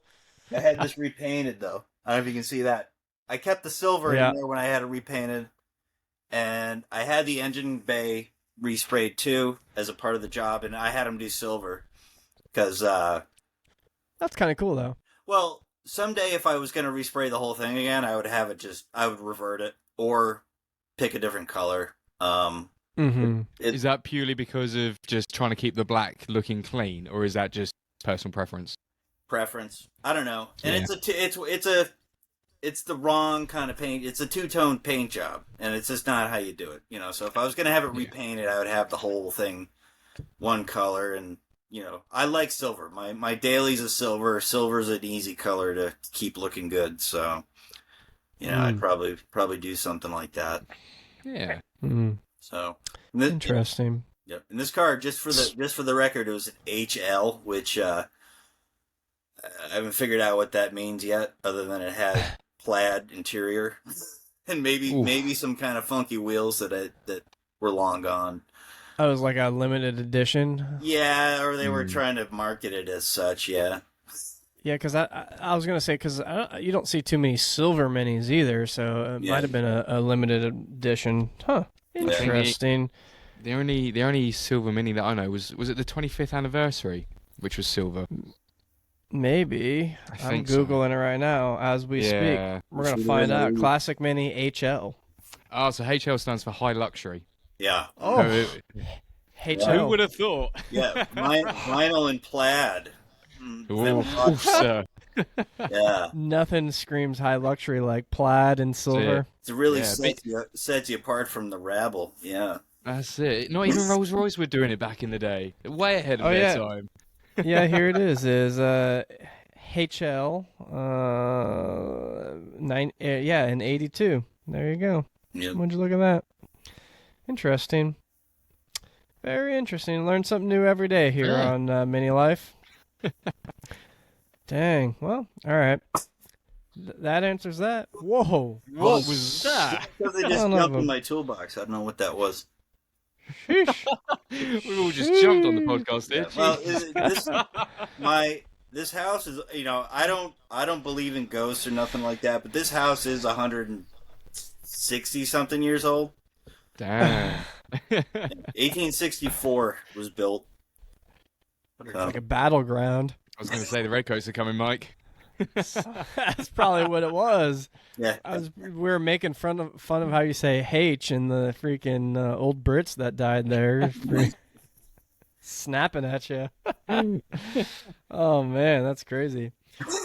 I had this repainted though. I don't know if you can see that. I kept the silver Yeah. in there when I had it repainted, and I had the engine bay resprayed too as a part of the job, and I had them do silver because, That's kind of cool though. well, someday if I was going to respray the whole thing again, I would have it I would revert it or pick a different color. Mm-hmm. Is that purely because of just trying to keep the black looking clean, or is that just personal preference? Preference. I don't know, and Yeah. it's the wrong kind of paint. It's a two-tone paint job, and it's just not how you do it. So if I was going to have it Yeah. repainted, I would have the whole thing one color, and I like silver. My daily's a silver. Silver's an easy color to keep looking good. So I'd probably do something like that. Yeah. So Interesting. Yep. And this car, just for the record, it was an HL, which I haven't figured out what that means yet, other than it had plaid interior and maybe some kind of funky wheels that were long gone. Oh, it was like a limited edition. Yeah, or they were trying to market it as such. Yeah. Yeah, because I was gonna say because you don't see too many silver minis either, so it might have been a limited edition. Huh. Interesting. The only silver mini that I know was it the 25th anniversary, which was silver. Maybe. I'm Googling it right now as we speak. We're going to find out. Classic Mini HL. Oh, so HL stands for high luxury. Yeah. Oh. HL. Who would have thought? Yeah. Vinyl and plaid. Ooh, sir. Yeah. Nothing screams high luxury like plaid and silver. It really sets you apart from the rabble. Yeah. That's it. Not even Rolls Royce were doing it back in the day. Way ahead of their time. Yeah, here it is. HL in 82. There you go. Yep. Would you look at that? Interesting. Very interesting. Learn something new every day here on Mini Life. Dang. Well, all right. That answers that. Whoa. What was that? Because they just jumped in my toolbox. I don't know what that was. We all just jumped on the podcast, did this house is, I don't believe in ghosts or nothing like that, but this house is 160 something years old. Damn. 1864 was built. It's like a battleground. I was going to say the redcoats are coming, Mike. That's probably what it was. Yeah. We were making fun of how you say H and the freaking old Brits that died there. Snapping at you. Oh man, that's crazy.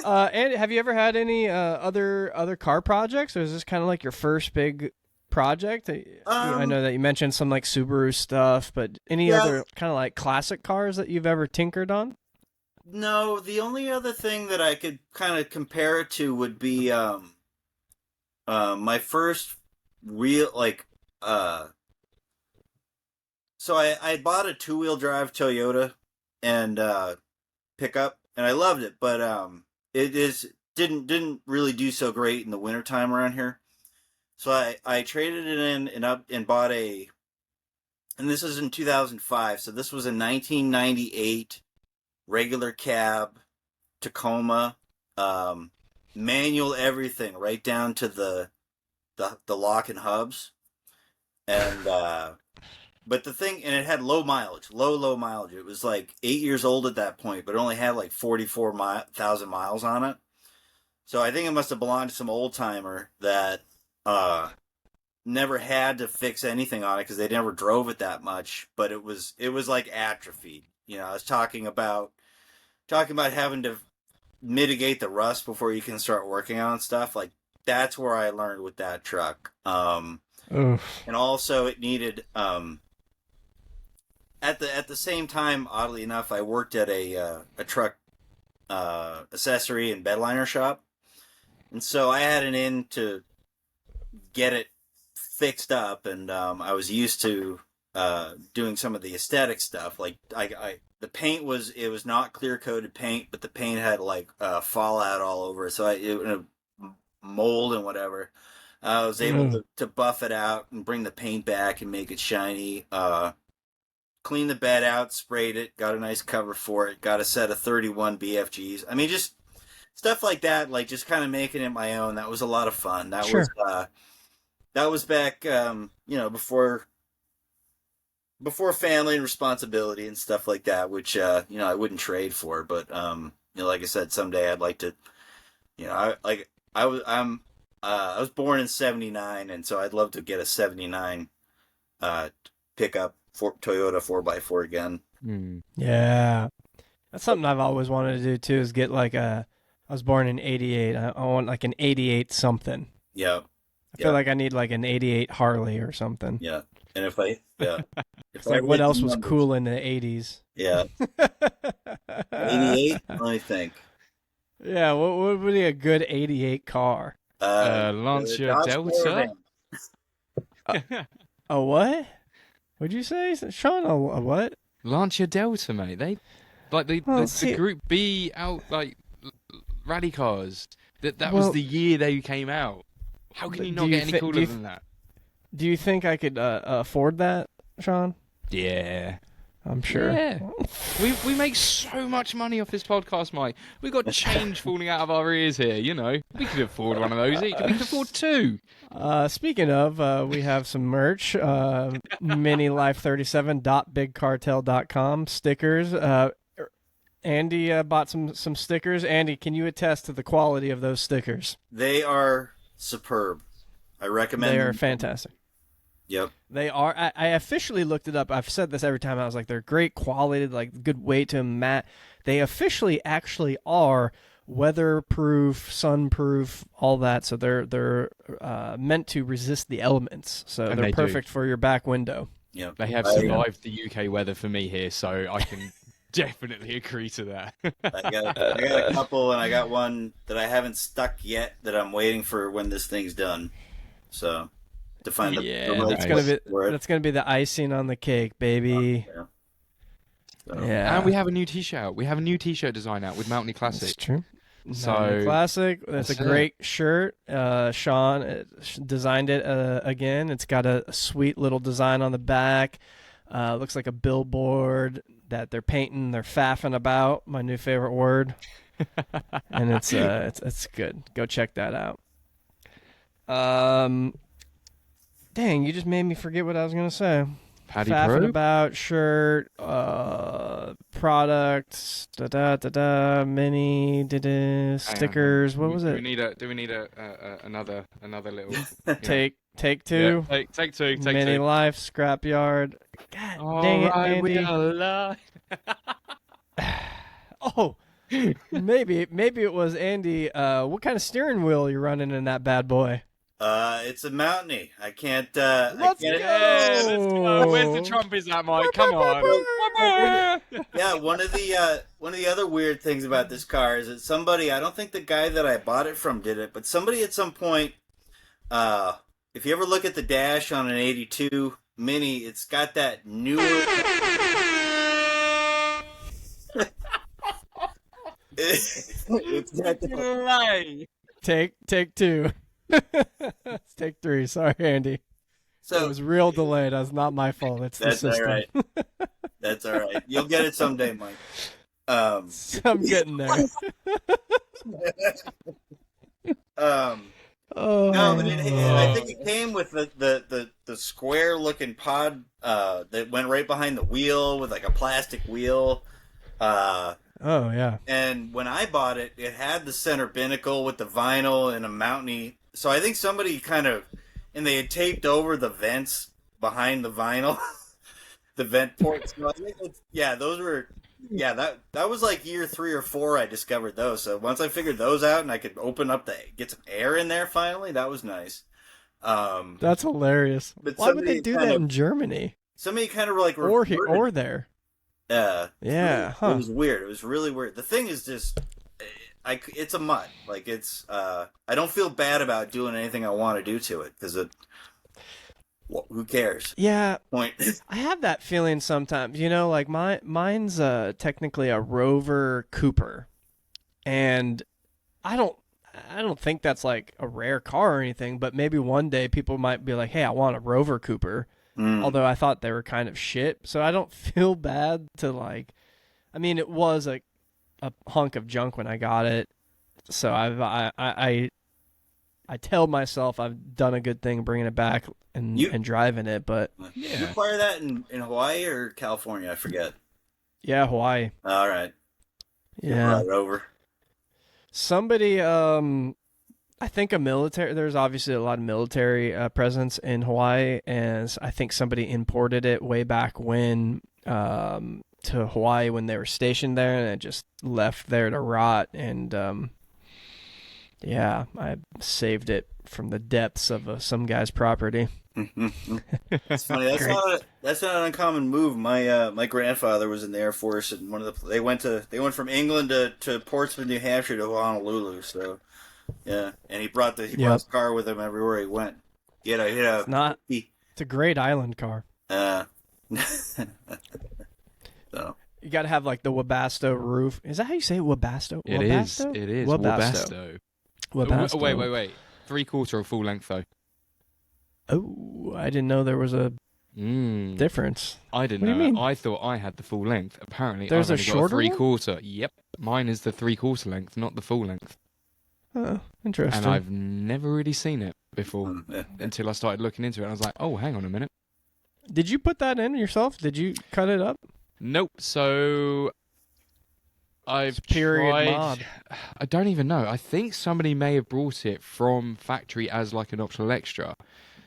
And have you ever had any other car projects, or is this kind of like your first big project? I know that you mentioned some like Subaru stuff, but any other kind of like classic cars that you've ever tinkered on? No, the only other thing that I could kind of compare it to would be my first real so I bought a 2-wheel drive Toyota and pickup, and I loved it, but it didn't really do so great in the wintertime around here. So I traded it in and bought and this is in 2005, so this was a 1998 regular cab Tacoma, manual everything right down to the lock and hubs, and but the thing, and it had low mileage. It was like 8 years old at that point, but it only had like 44,000 miles on it. So I think it must have belonged to some old timer that never had to fix anything on it because they never drove it that much. But it was like atrophied. I was talking about having to mitigate the rust before you can start working on stuff. Like that's where I learned with that truck. And also it needed at the same time, oddly enough, I worked at a truck accessory and bedliner shop, and so I had an in to get it fixed up, and I was used to doing some of the aesthetic stuff. Like the paint was not clear coated paint, but the paint had like fallout all over it, so it mold and whatever. I was able to buff it out and bring the paint back and make it shiny. Cleaned the bed out, sprayed it, got a nice cover for it, got a set of 31 BFGs. I mean, just stuff like that, like just kind of making it my own. That was a lot of fun. That was back, before family and responsibility and stuff like that, which I wouldn't trade for. But like I said, someday I'd like to, I was born in '79, and so I'd love to get a '79 pickup Toyota 4x4 again. Yeah, that's something I've always wanted to do too. Is get like I was born in '88. I want like an '88 something. Yeah. I feel like I need like an '88 Harley or something. Yeah. And if I yeah, if It's I like what hit else the was numbers- cool in the 80s? Yeah, 88. Let me think. Yeah, what would be a good 88 car? Lancia Dodge Delta. Caravan. A what? What'd you say, Sean? A what? Lancia Delta, mate. They like Well, the see- Group B out like rally cars. That Well- was the year they came out. How can you Do not you get any thi- cooler do you than that? Do you think I could afford that, Sean? Yeah. I'm sure. Yeah. We make so much money off this podcast, Mike. We've got change falling out of our ears here, you know. We could afford one of those each. We could afford two. Speaking of, we have some merch. MiniLife37.BigCartel.com stickers. Andy bought some stickers. Andy, can you attest to the quality of those stickers? They are superb. I recommend. They are them. fantastic. Yep. They are. I officially looked it up. I've said this every time. I was like, they're great quality, like good weight to them, matte. They officially actually are weatherproof, sunproof, all that. So they're meant to resist the elements. So And they're they do. perfect for your back window. Yep. They have I, survived the UK weather for me here, so I can definitely agree to that. I got a couple, and I got one that I haven't stuck yet that I'm waiting for when this thing's done. So to find the Yeah, right That's Nice. gonna be the icing on the cake, baby. Yeah. So, Yeah, And we have a new T-shirt out. We have a new T-shirt design out with Mountain That's Classic. true. So- Mountain Classic. That's a That's it. great shirt. Sean designed it again. It's got a sweet little design on the back. Looks like a billboard that they're painting. They're faffing about. My new favorite word. And it's good. Go check that out. Dang, you just made me forget what I was gonna say. Paddy Faffing Pro. about shirt, products, mini, stickers. What was Do we it? need another little Take Yeah, two. take two. Take Mini two. Life Scrapyard. God All dang it, right, we Andy. are alive. Oh, maybe it was Andy. What kind of steering wheel you running in that bad boy? it's a Mountney. I can't. Let's I can't, go! Yeah, let's go. Where's the trumpets at, Mike? Come on. Yeah, one of the other weird things about this car is that somebody, I don't think the guy that I bought it from did it, but somebody at some point, if you ever look at the dash on an 82 Mini, it's got that newer. It's got that- Take two. Let's take three. Sorry, Andy. It so was real delayed. That's not my fault. It's the that's all system. right. That's all right. You'll get it someday, Mike. I'm getting there. Oh, No, but I think it came with the square looking pod that went right behind the wheel with like a plastic wheel. oh yeah. And when I bought it, it had the center binnacle with the vinyl and a Mountney. So I think somebody and they had taped over the vents behind the vinyl, the vent ports. So I think those were. Yeah, that was like year 3 or 4 I discovered those. So once I figured those out and I could open up get some air in there finally, that was nice. That's hilarious. But Why would they somebody do kind that of- in Germany Somebody kind of like or here reverted- or there? Yeah, Yeah, It huh. was weird. It was really weird. The thing is just, it's a mutt. Like it's, I don't feel bad about doing anything I want to do to it because who cares? Yeah, Point. I have that feeling sometimes. You know, like mine's technically a Rover Cooper, and I don't think that's like a rare car or anything. But maybe one day people might be like, "Hey, I want a Rover Cooper." Mm. Although I thought they were kind of shit, so I don't feel bad to like. I mean, it was a hunk of junk when I got it, so I tell myself I've done a good thing bringing it back and driving it, but You acquire that in Hawaii or California? I forget. yeah, Hawaii. All right. Yeah. Right over. Somebody, I think there's obviously a lot of military presence in Hawaii, and I think somebody imported it way back when to Hawaii when they were stationed there, and it just left there to rot. And yeah, I saved it from the depths of some guy's property. It's funny. That's not an uncommon move. My grandfather was in the Air Force, and they went from England to Portsmouth, New Hampshire to Honolulu. So yeah, and he brought his car with him everywhere he went. It's not. It's a great island car. So You got to have like the Webasto roof. Is that how you say it? Webasto? It is. It is. Webasto. Webasto. Wait. 3/4 or full length though. Oh, I didn't know there was a difference. I didn't What know. do you mean? I thought I had the full length. Apparently, There's I've a only got shorter one? 3/4. Yep, mine is the 3/4 length, not the full length. Oh, interesting. And I've never really seen it before yeah. until I started looking into it. And I was like, oh, hang on a minute. Did you put that in yourself? Did you cut it up? Nope. So I've It's period tried. mod. I don't even know. I think somebody may have brought it from factory as like an optional extra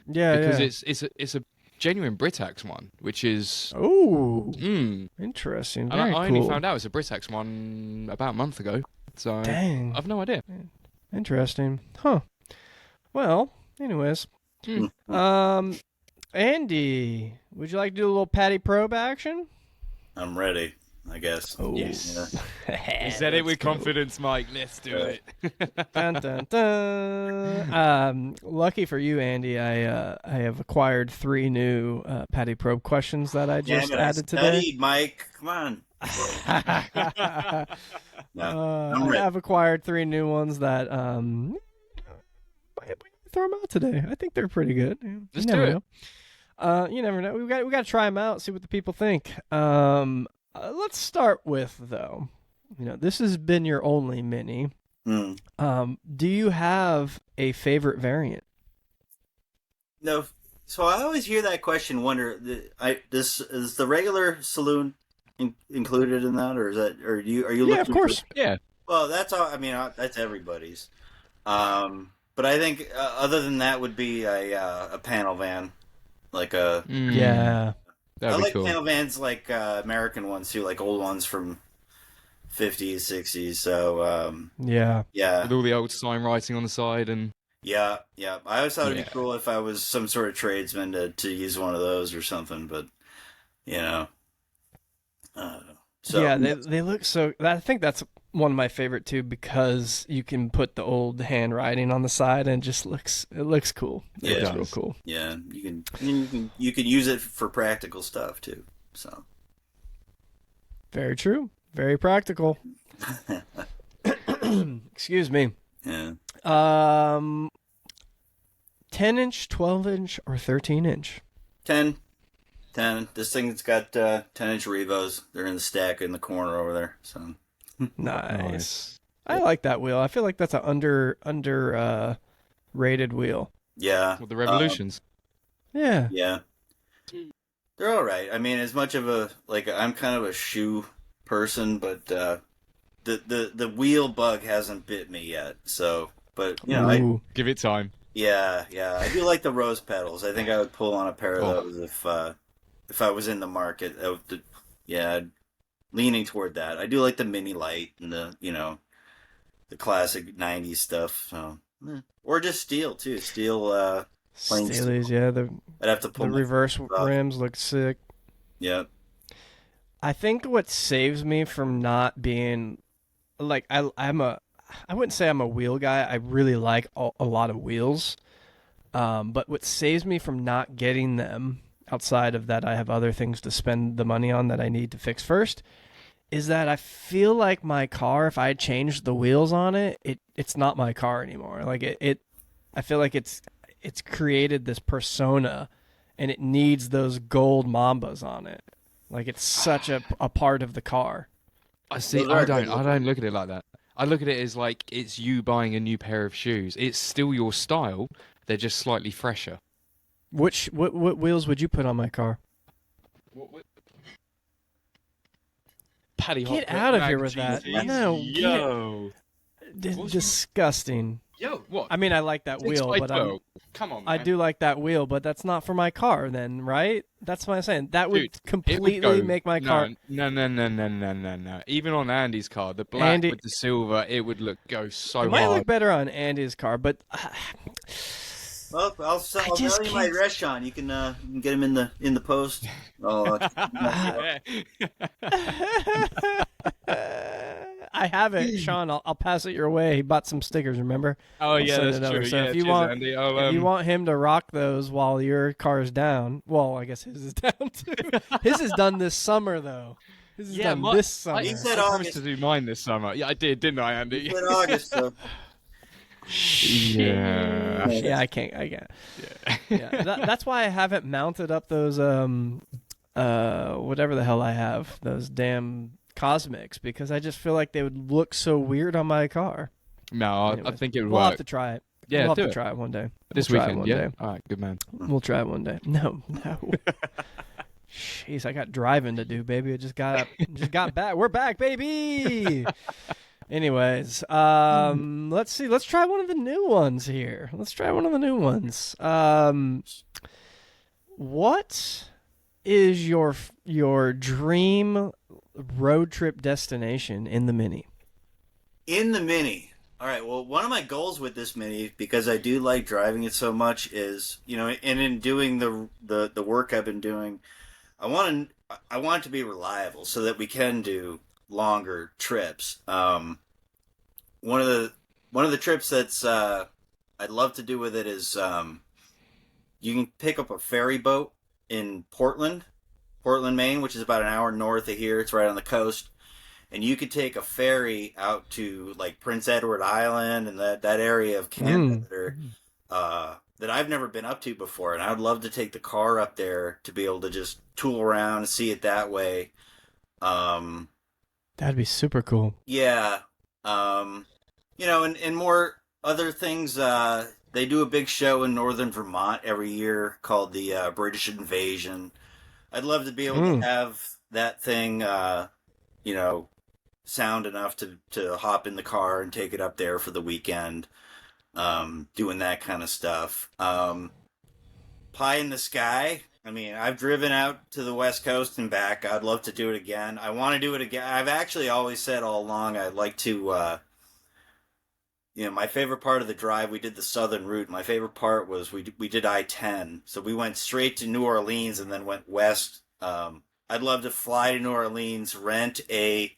Yeah, because yeah. it's a genuine Britax one, which is Oh, mm. interesting. And Very I cool. only found out it's a Britax one about a month ago. So Dang. I've no idea. Interesting. Huh. Well, anyways. Hmm. Andy, would you like to do a little Patty Probe action? I'm ready. I guess. Oh. Yes. Yeah. You said it with Let's go. confidence, Mike. Let's do it. Dun, dun, dun. Lucky for you, Andy, I have acquired 3 new Patty Probe questions that I just Damn it, I added today. studied, Mike. Come on. No, I'm ready. I've acquired 3 new ones that might throw them out today. I think they're pretty good. You Let's never do it. know. You never know. We got to try them out, see what the people think. Let's start with though. This has been your only mini. Hmm. Do you have a favorite variant? No. So I always hear that question. Wonder, is the regular saloon included in that, or is that, or are you Yeah, looking of course. Yeah. Well, that's all. I mean, that's everybody's. But I think other than that would be a panel van, like a. Mm. Yeah. I That'd be like cool. panel vans, like American ones too, like old ones from 50s, 60s. So Yeah. yeah, With all the old sign writing on the side and yeah. I always thought it'd Yeah. be cool if I was some sort of tradesman to use one of those or something, but you know. So yeah, they look so. I think that's one of my favorite too because you can put the old handwriting on the side and it just looks cool. It Yeah. looks It real does. cool. yeah, you can use it for practical stuff too. So Very true. Very practical. Excuse me. yeah. 10-inch, 12-inch, or 13-inch? 10. This thing's got 10-inch Revos. They're in the stack in the corner over there. So Nice. I like that wheel. I feel like that's an under rated wheel. yeah, Well, the Revolutions. Yeah. yeah, they're all right. I mean, as much of a I'm kind of a shoe person, but the wheel bug hasn't bit me yet. So, but Ooh. Give it time. yeah, I do like the rose petals. I think I would pull on a pair of Oh. those if I was in the market. Leaning toward that. I do like the mini light and the classic '90s stuff. So, or just steel too. Steel. Plain Steelies, yeah. The I'd have to pull my reverse off. rims look sick. Yeah. I think what saves me from not being like I wouldn't say I'm a wheel guy. I really like a lot of wheels. But what saves me from not getting them outside of that I have other things to spend the money on that I need to fix first is that I feel like my car, if I changed the wheels on it, it's not my car anymore. Like I feel like it's created this persona and it needs those gold Mambas on it. Like it's such a part of the car. I see. Those are I good don't look at it like that. I look at it as like it's you buying a new pair of shoes. It's still your style. They're just slightly fresher. What wheels would you put on my car? Paddy Get Hot out of mac here and with that. cheese. No, Yo. What's disgusting. Yo, what? I mean, I like that wheel, but 6x12. Come on, I man. do like that wheel, but that's not for my car then, right? That's what I'm saying. That would Dude, It would completely go- make my car. No. Even on Andy's car, the black Andy- with the silver, it would go so It might hard. look better on Andy's car, but Well, I'll I just tell you my can't- address, Sean. You can get him in the post. Oh, I have it, Sean. I'll pass it your way. He bought some stickers. Remember? Oh I'll yeah, send that's it over. true. So Yeah, if you cheers, want, Andy. if you want him to rock those while your car's down, well, I guess his is down too. His is done this summer thow. His is done this summer. He said I promised August. to do mine this summer. Yeah, I did, didn't I, Andy? He said August. So. Yeah. Yeah, I can't. Yeah. That's why I haven't mounted up those whatever the hell I have, those damn Cosmics, because I just feel like they would look so weird on my car. No, I Anyways, think it would we'll work. have to try it. Yeah, we'll have do to it. try it one day. This We'll try it weekend, one yeah? day. All right, good man. We'll try it one day. No. Jeez, I got driving to do, baby. I just got back. We're back, baby. Anyways, let's see. Let's try one of the new ones here. What is your dream road trip destination in the Mini? In the Mini. All right. Well, one of my goals with this Mini, because I do like driving it so much, is and in doing the work I've been doing, I want it to be reliable so that we can do longer trips. One of the trips that's I'd love to do with it is you can pick up a ferry boat in Portland, Maine, which is about an hour north of here. It's right on the coast. And you could take a ferry out to like Prince Edward Island and that area of Canada that I've never been up to before. And I would love to take the car up there to be able to just tool around and see it that way. That'd be super cool. Yeah. And more other things. They do a big show in northern Vermont every year called the British Invasion. I'd love to be able to have that thing, sound enough to hop in the car and take it up there for the weekend, doing that kind of stuff. Pie in the Sky. I mean, I've driven out to the West Coast and back. I'd love to do it again. I want to do it again. I've actually always said all along I'd like to, my favorite part of the drive, we did the southern route. My favorite part was we did I-10. So we went straight to New Orleans and then went west. I'd love to fly to New Orleans, rent a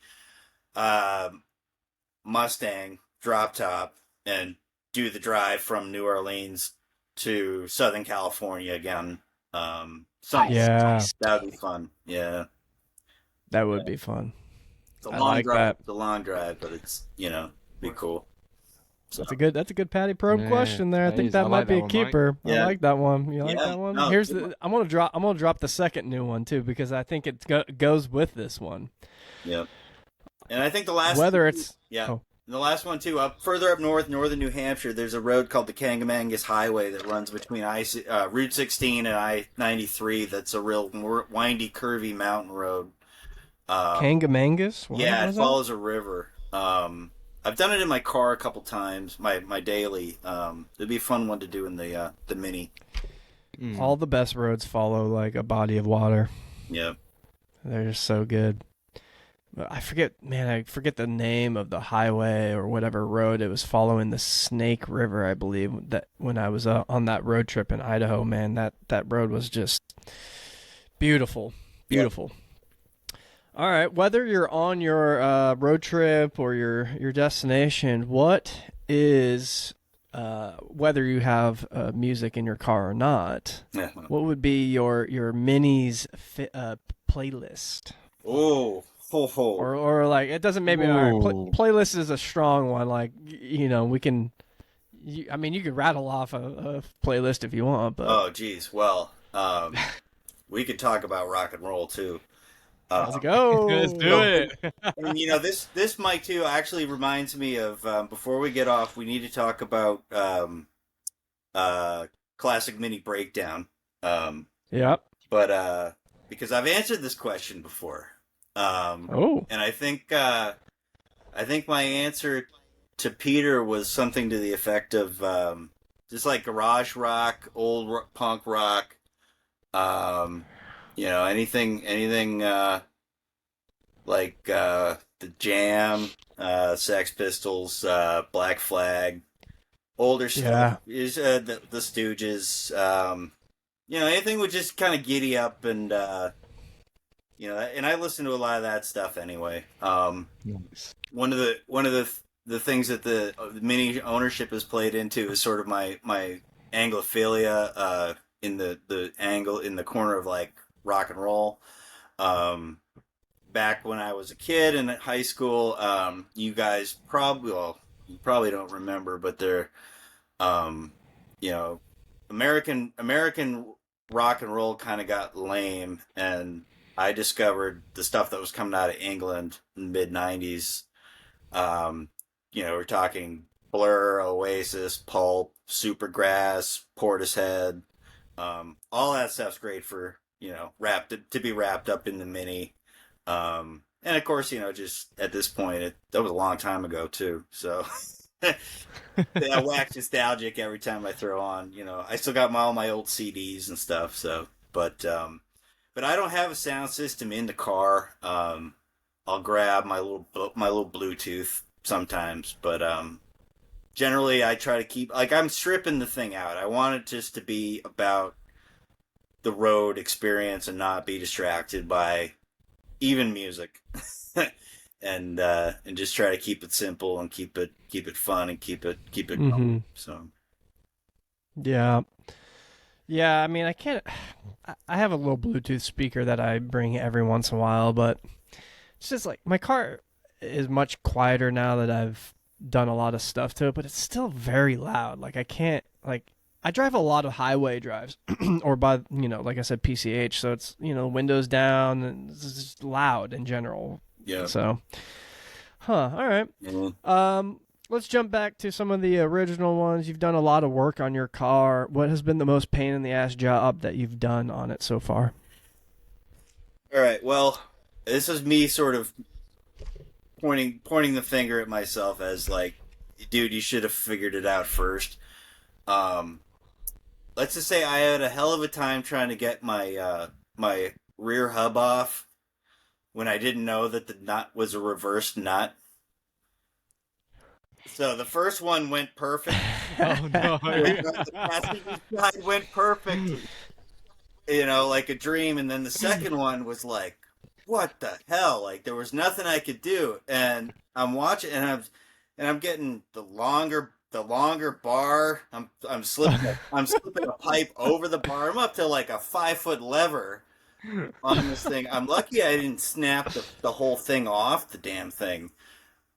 Mustang drop top, and do the drive from New Orleans to Southern California again. Yeah. That would be fun. Yeah. That would be fun. It's a I long like drive. that. It's a long drive, but it's, be cool. So, That's a good Patty Probe Yeah, question there. I that think is. that I might like be that a one, Mike. keeper. I Yeah. like that one. You like Yeah, that one? no, Here's good the. I'm gonna drop the second new one too, because I think it goes with this one. yeah. And I think the last Whether it's yeah. oh. The last one too, up further up north, northern New Hampshire, there's a road called the Kangamangas Highway that runs between Route 16 and I-93. That's a real windy, curvy mountain road. Kangamangas. What Yeah, it was that? follows a river. I've done it in my car a couple times, my daily. It'd be a fun one to do in the Mini. All the best roads follow like a body of water. Yeah. They're just so good. I forget the name of the highway or whatever road. It was following the Snake River, I believe, that when I was on that road trip in Idaho, man, that road was just beautiful. Beautiful. Yep. All right, whether you're on your road trip or your destination, what is whether you have music in your car or not, Yeah. what would be your Mini's playlist? Oh. Or like it doesn't maybe playlist is a strong one. Like we can. You could rattle off a playlist if you want, but Oh, geez. Well, we could talk about rock and roll too. let's go. Let's do it. And this mic too actually reminds me of before we get off, we need to talk about classic Mini breakdown. Yep. But because I've answered this question before. Oh. And I think my answer to Peter was something to the effect of just like garage rock, punk rock, anything like the Jam, Sex Pistols, Black Flag, older stuff. Yeah. Is the Stooges. Anything would just kind of giddy up and and I listen to a lot of that stuff anyway. Nice. One of the things that the mini ownership has played into is sort of my Anglophilia in the angle in the corner of like rock and roll. Back when I was a kid in high school, you guys you probably don't remember, but they're American rock and roll kind of got lame, and I discovered the stuff that was coming out of England in the mid '90s. We're talking Blur, Oasis, Pulp, Supergrass, Portishead. All that stuff's great for to be wrapped up in the mini. And of course, just at this point, that was a long time ago too. So I wax nostalgic every time I throw on. I still got all my old CDs and stuff. So, but I don't have a sound system in the car. I'll grab my little Bluetooth sometimes, but generally I try to keep I'm stripping the thing out. I want it just to be about the road experience and not be distracted by even music. and just try to keep it simple and keep it fun and keep it Mm-hmm. going. So Yeah. Yeah, I mean, I have a little Bluetooth speaker that I bring every once in a while, but it's just like my car is much quieter now that I've done a lot of stuff to it, but it's still very loud. Like I drive a lot of highway drives or by, like I said, PCH. So it's, windows down and it's just loud in general. yeah. So, all right. Mhm. Let's jump back to some of the original ones. You've done a lot of work on your car. What has been the most pain in the ass job that you've done on it so far? All right. Well, this is me sort of pointing the finger at myself as like, dude, you should have figured it out first. Let's just say I had a hell of a time trying to get my my rear hub off when I didn't know that the nut was a reversed nut. So the first one went perfect. Oh no. The passenger side went perfect. Like a dream. And then the second one was like, what the hell? Like there was nothing I could do. And I'm watching and I'm getting the longer bar. I'm slipping a pipe over the bar. I'm up to like a 5-foot lever on this thing. I'm lucky I didn't snap the whole thing off the damn thing.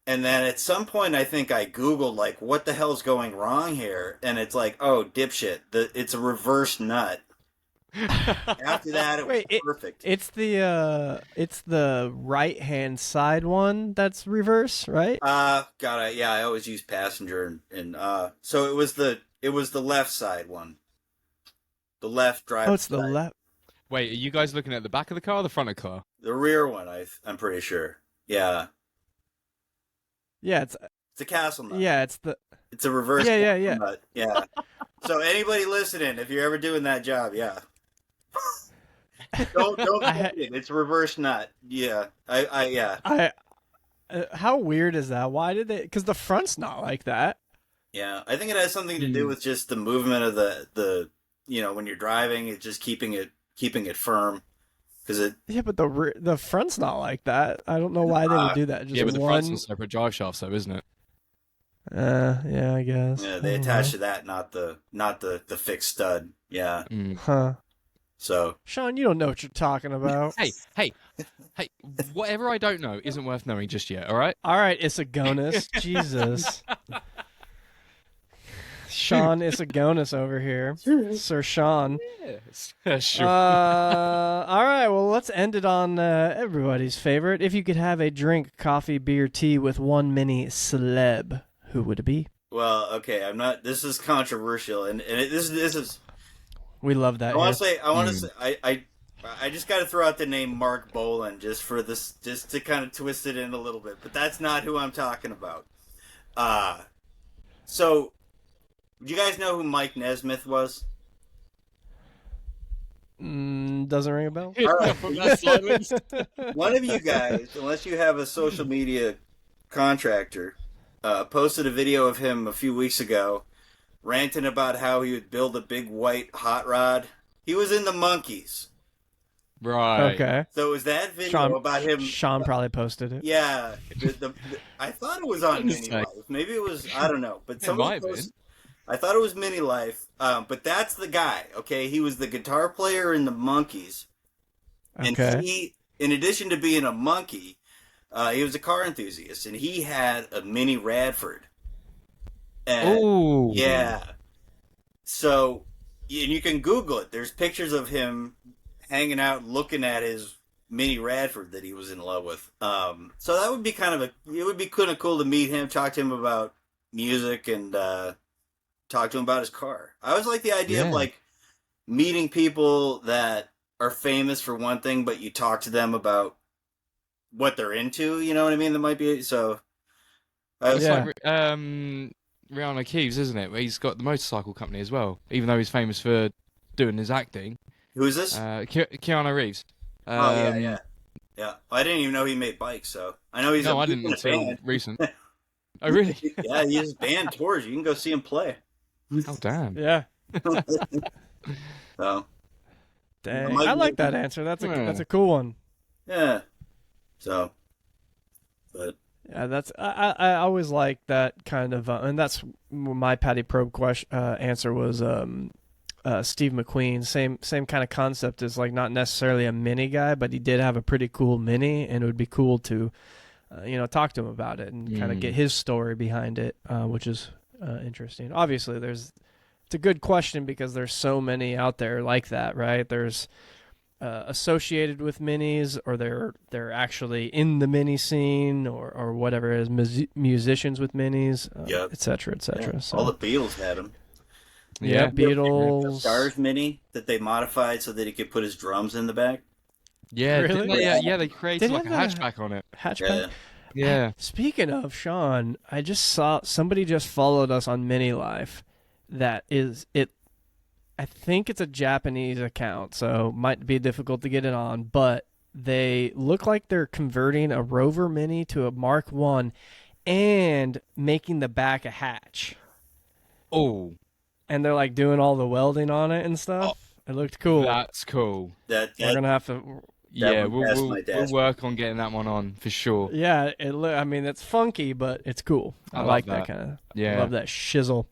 And then at some point, I think I Googled, like, what the hell's going wrong here? And it's like, oh, dipshit. It's a reverse nut. After that, it was perfect. It's the right-hand side one that's reverse, right? I always use passenger. So it was the left side one. The left drive. Oh, it's the left. Wait, are you guys looking at the back of the car or the front of the car? The rear one, I'm pretty sure. Yeah. Yeah, It's a castle nut. yeah, It's a reverse nut. Yeah. So anybody listening, if you're ever doing that job, yeah. don't quote it. It's a reverse nut. Yeah. How weird is that? Why did they? Because the front's not like that. Yeah, I think it has something to do with just the movement of the when you're driving, it's just keeping it firm. Yeah, but the front's not like that. I don't know why they would do that. Just Yeah, but the one. front's on separate drive shafts, though, isn't it? Yeah, I guess. Yeah, they attach to that, not the fixed stud. Yeah. Huh. So Sean, you don't know what you're talking about. Hey! Whatever I don't know isn't worth knowing just yet. All right? All right, Isagonis. Jesus. Sean Isagonis over here. Sir Sean. Yes. Sure. All right, well, let's end it on everybody's favorite. If you could have a drink, coffee, beer, tea with one mini celeb, who would it be? well, okay, I'm not. This is controversial, and this is. We love that. I want here. to say. I just got to throw out the name Mark Bolan just to kind of twist it in a little bit, but that's not who I'm talking about. So, do you guys know who Mike Nesmith was? Doesn't ring a bell. From that silence. One of you guys, unless you have a social media contractor, posted a video of him a few weeks ago ranting about how he would build a big white hot rod. He was in the Monkees. Right. Okay. So it was that video about him. Sean probably posted it. Yeah, I thought it was on Goodness Mini sake. Life. Maybe it was. I don't know. But It someone might have posted. I thought it was Mini Life. But that's the guy. Okay, he was the guitar player in the Monkees, and Okay. he, in addition to being a monkey, he was a car enthusiast, and he had a Mini Radford. And Oh. yeah. So, and you can Google it. There's pictures of him hanging out, looking at his Mini Radford that he was in love with. So that would be it would be kind of cool to meet him, talk to him about music, and talk to him about his car. I always like the idea of Yeah. like meeting people that are famous for one thing, but you talk to them about what they're into. You know what I mean? That might be so. It's Yeah. like Rihanna Keeves, isn't it? He's got the motorcycle company as well, even though he's famous for doing his acting. Who is this? Keanu Reeves. Oh yeah. I didn't even know he made bikes. So I know he's No, I he's didn't in a until band. recent. Oh, really? Yeah, his band tours. You can go see him play. Oh, damn. Yeah. So Dang. Might I be- like that answer. That's Yeah. a cool one. yeah. So, but Yeah, that's I always like that kind of, and that's my Patty Probe question answer was Steve McQueen. Same kind of concept as like not necessarily a mini guy, but he did have a pretty cool mini, and it would be cool to talk to him about it and kind of get his story behind it, which is interesting. Obviously, it's a good question because there's so many out there like that, right? There's associated with minis, or they're actually in the mini scene, or whatever it is, musicians with minis, Yep. et cetera, et cetera. yeah, So all the Beatles had him. yeah, The Beatles. Stars Mini that they modified so that he could put his drums in the back. Yeah, Really? didn't they? Yeah, they created They like a have that- hatchback on it. Hatchback. Yeah. Yeah. Speaking of Sean, I just saw somebody just followed us on Mini Life. That is it. I think it's a Japanese account, so might be difficult to get it on. But they look like they're converting a Rover Mini to a Mark One, and making the back a hatch. Oh, And they're like doing all the welding on it and stuff. It looked cool. that's cool. That We're gonna have to. Yeah, one passed my we'll desk. work on getting that one on for sure. Yeah, I mean, it's funky, but it's cool. I love like that that. kind of. Yeah. Love that shizzle.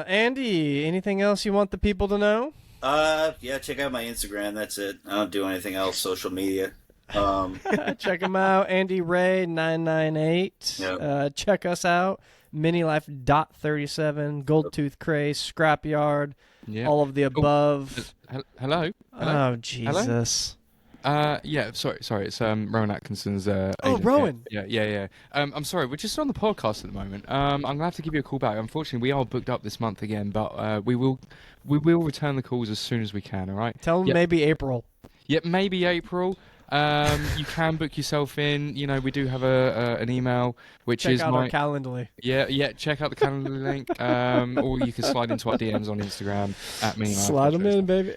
Andy, anything else you want the people to know? yeah, check out my Instagram. That's it. I don't do anything else social media. Check him out, Andy Ray 998. Yep. Check us out, Minilife.37, Gold Tooth Craze, Scrapyard, Yeah. all of the above. Hello. Oh Jesus! Yeah. Sorry. It's Rowan Atkinson's. Agent. Rowan. Yeah. I'm sorry. We're just on the podcast at the moment. I'm gonna have to give you a call back. Unfortunately, we are booked up this month again, but we will return the calls as soon as we can. All right. Tell him Yep. maybe April. Yep. Maybe April. You can book yourself in. You know, we do have an email, which Check is out my our Calendly. yeah. Check out the calendar link, or you can slide into our DMs on Instagram at me. Slide them in, baby.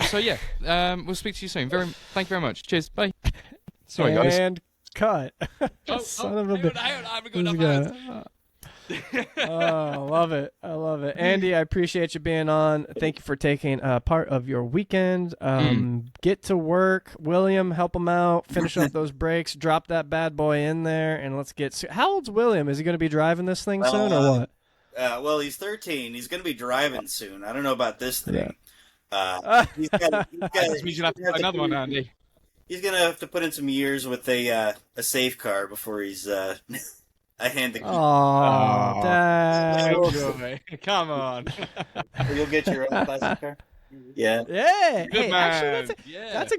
So yeah, we'll speak to you soon. Thank you very much. Cheers. Bye. Sorry, guys. And cut. Son of a bitch. I haven't got This enough guy. hands. Oh, I love it. Andy, I appreciate you being on. Thank you for taking part of your weekend. Get to work. William, help him out. Finish up those breaks. Drop that bad boy in there, and let's get. How old's William? Is he going to be driving this thing soon or what? Well, he's 13. He's going to be driving soon. I don't know about this thing. Yeah. He's got, That just means you'll have to buy another one, Andy. He's going to have to put in some years with a safe car before he's I hand the key. Oh, Dad. Oh, boy. Come on. You'll get your own plastic car. Yeah. Yeah. Good Hey, man. actually, Yeah. that's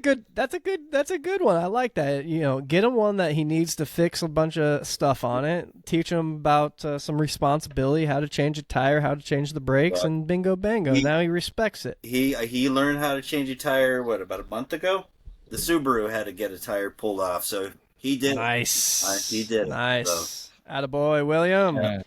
a good one. I like that. Get him one that he needs to fix a bunch of stuff on it. Teach him about some responsibility, how to change a tire, how to change the brakes, and bingo bango. Now he respects it. He learned how to change a tire, about a month ago? The Subaru had to get a tire pulled off, so he did. Nice. He did it, Nice. Attaboy, William. Yeah.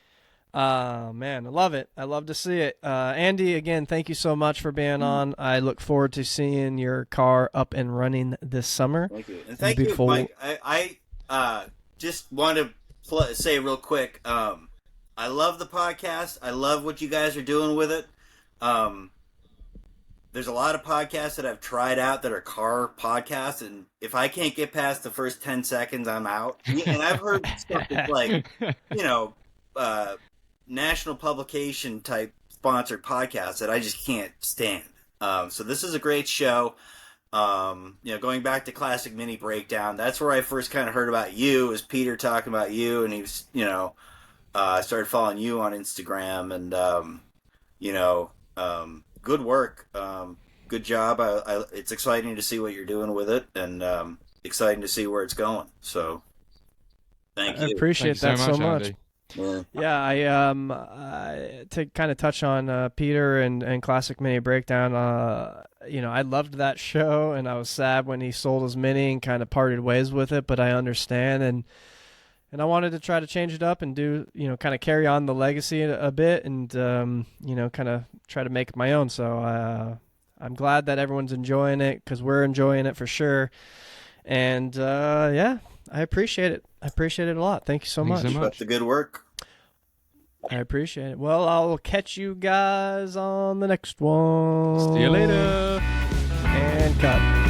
Man, I love it. I love to see it. Andy, again, thank you so much for being on. I look forward to seeing your car up and running this summer. Thank you. And thank you, Before- Mike. I just want to say real quick, I love the podcast. I love what you guys are doing with it. Um, there's a lot of podcasts that I've tried out that are car podcasts, and if I can't get past the first 10 seconds, I'm out. And I've heard stuff that's like, you know, uh, national publication type sponsored podcasts that I just can't stand. So this is a great show. Going back to Classic Mini Breakdown, that's where I first kind of heard about you, is Peter talking about you, and he was, I started following you on Instagram, and good work, good job. It's exciting to see what you're doing with it, and exciting to see where it's going. So, thank I you. appreciate Thank that you so much. Andy. Yeah. Yeah, to kind of touch on Peter and Classic Mini Breakdown. I loved that show, and I was sad when he sold his Mini and kind of parted ways with it. But I understand, and I wanted to try to change it up and do, kind of carry on the legacy a bit, and kind of try to make it my own. So I'm glad that everyone's enjoying it, because we're enjoying it for sure. And yeah, I appreciate it. I appreciate it a lot. Thank you so Thanks much. so Keep much. up the good work. I appreciate it. Well, I'll catch you guys on the next one. See you later. And cut.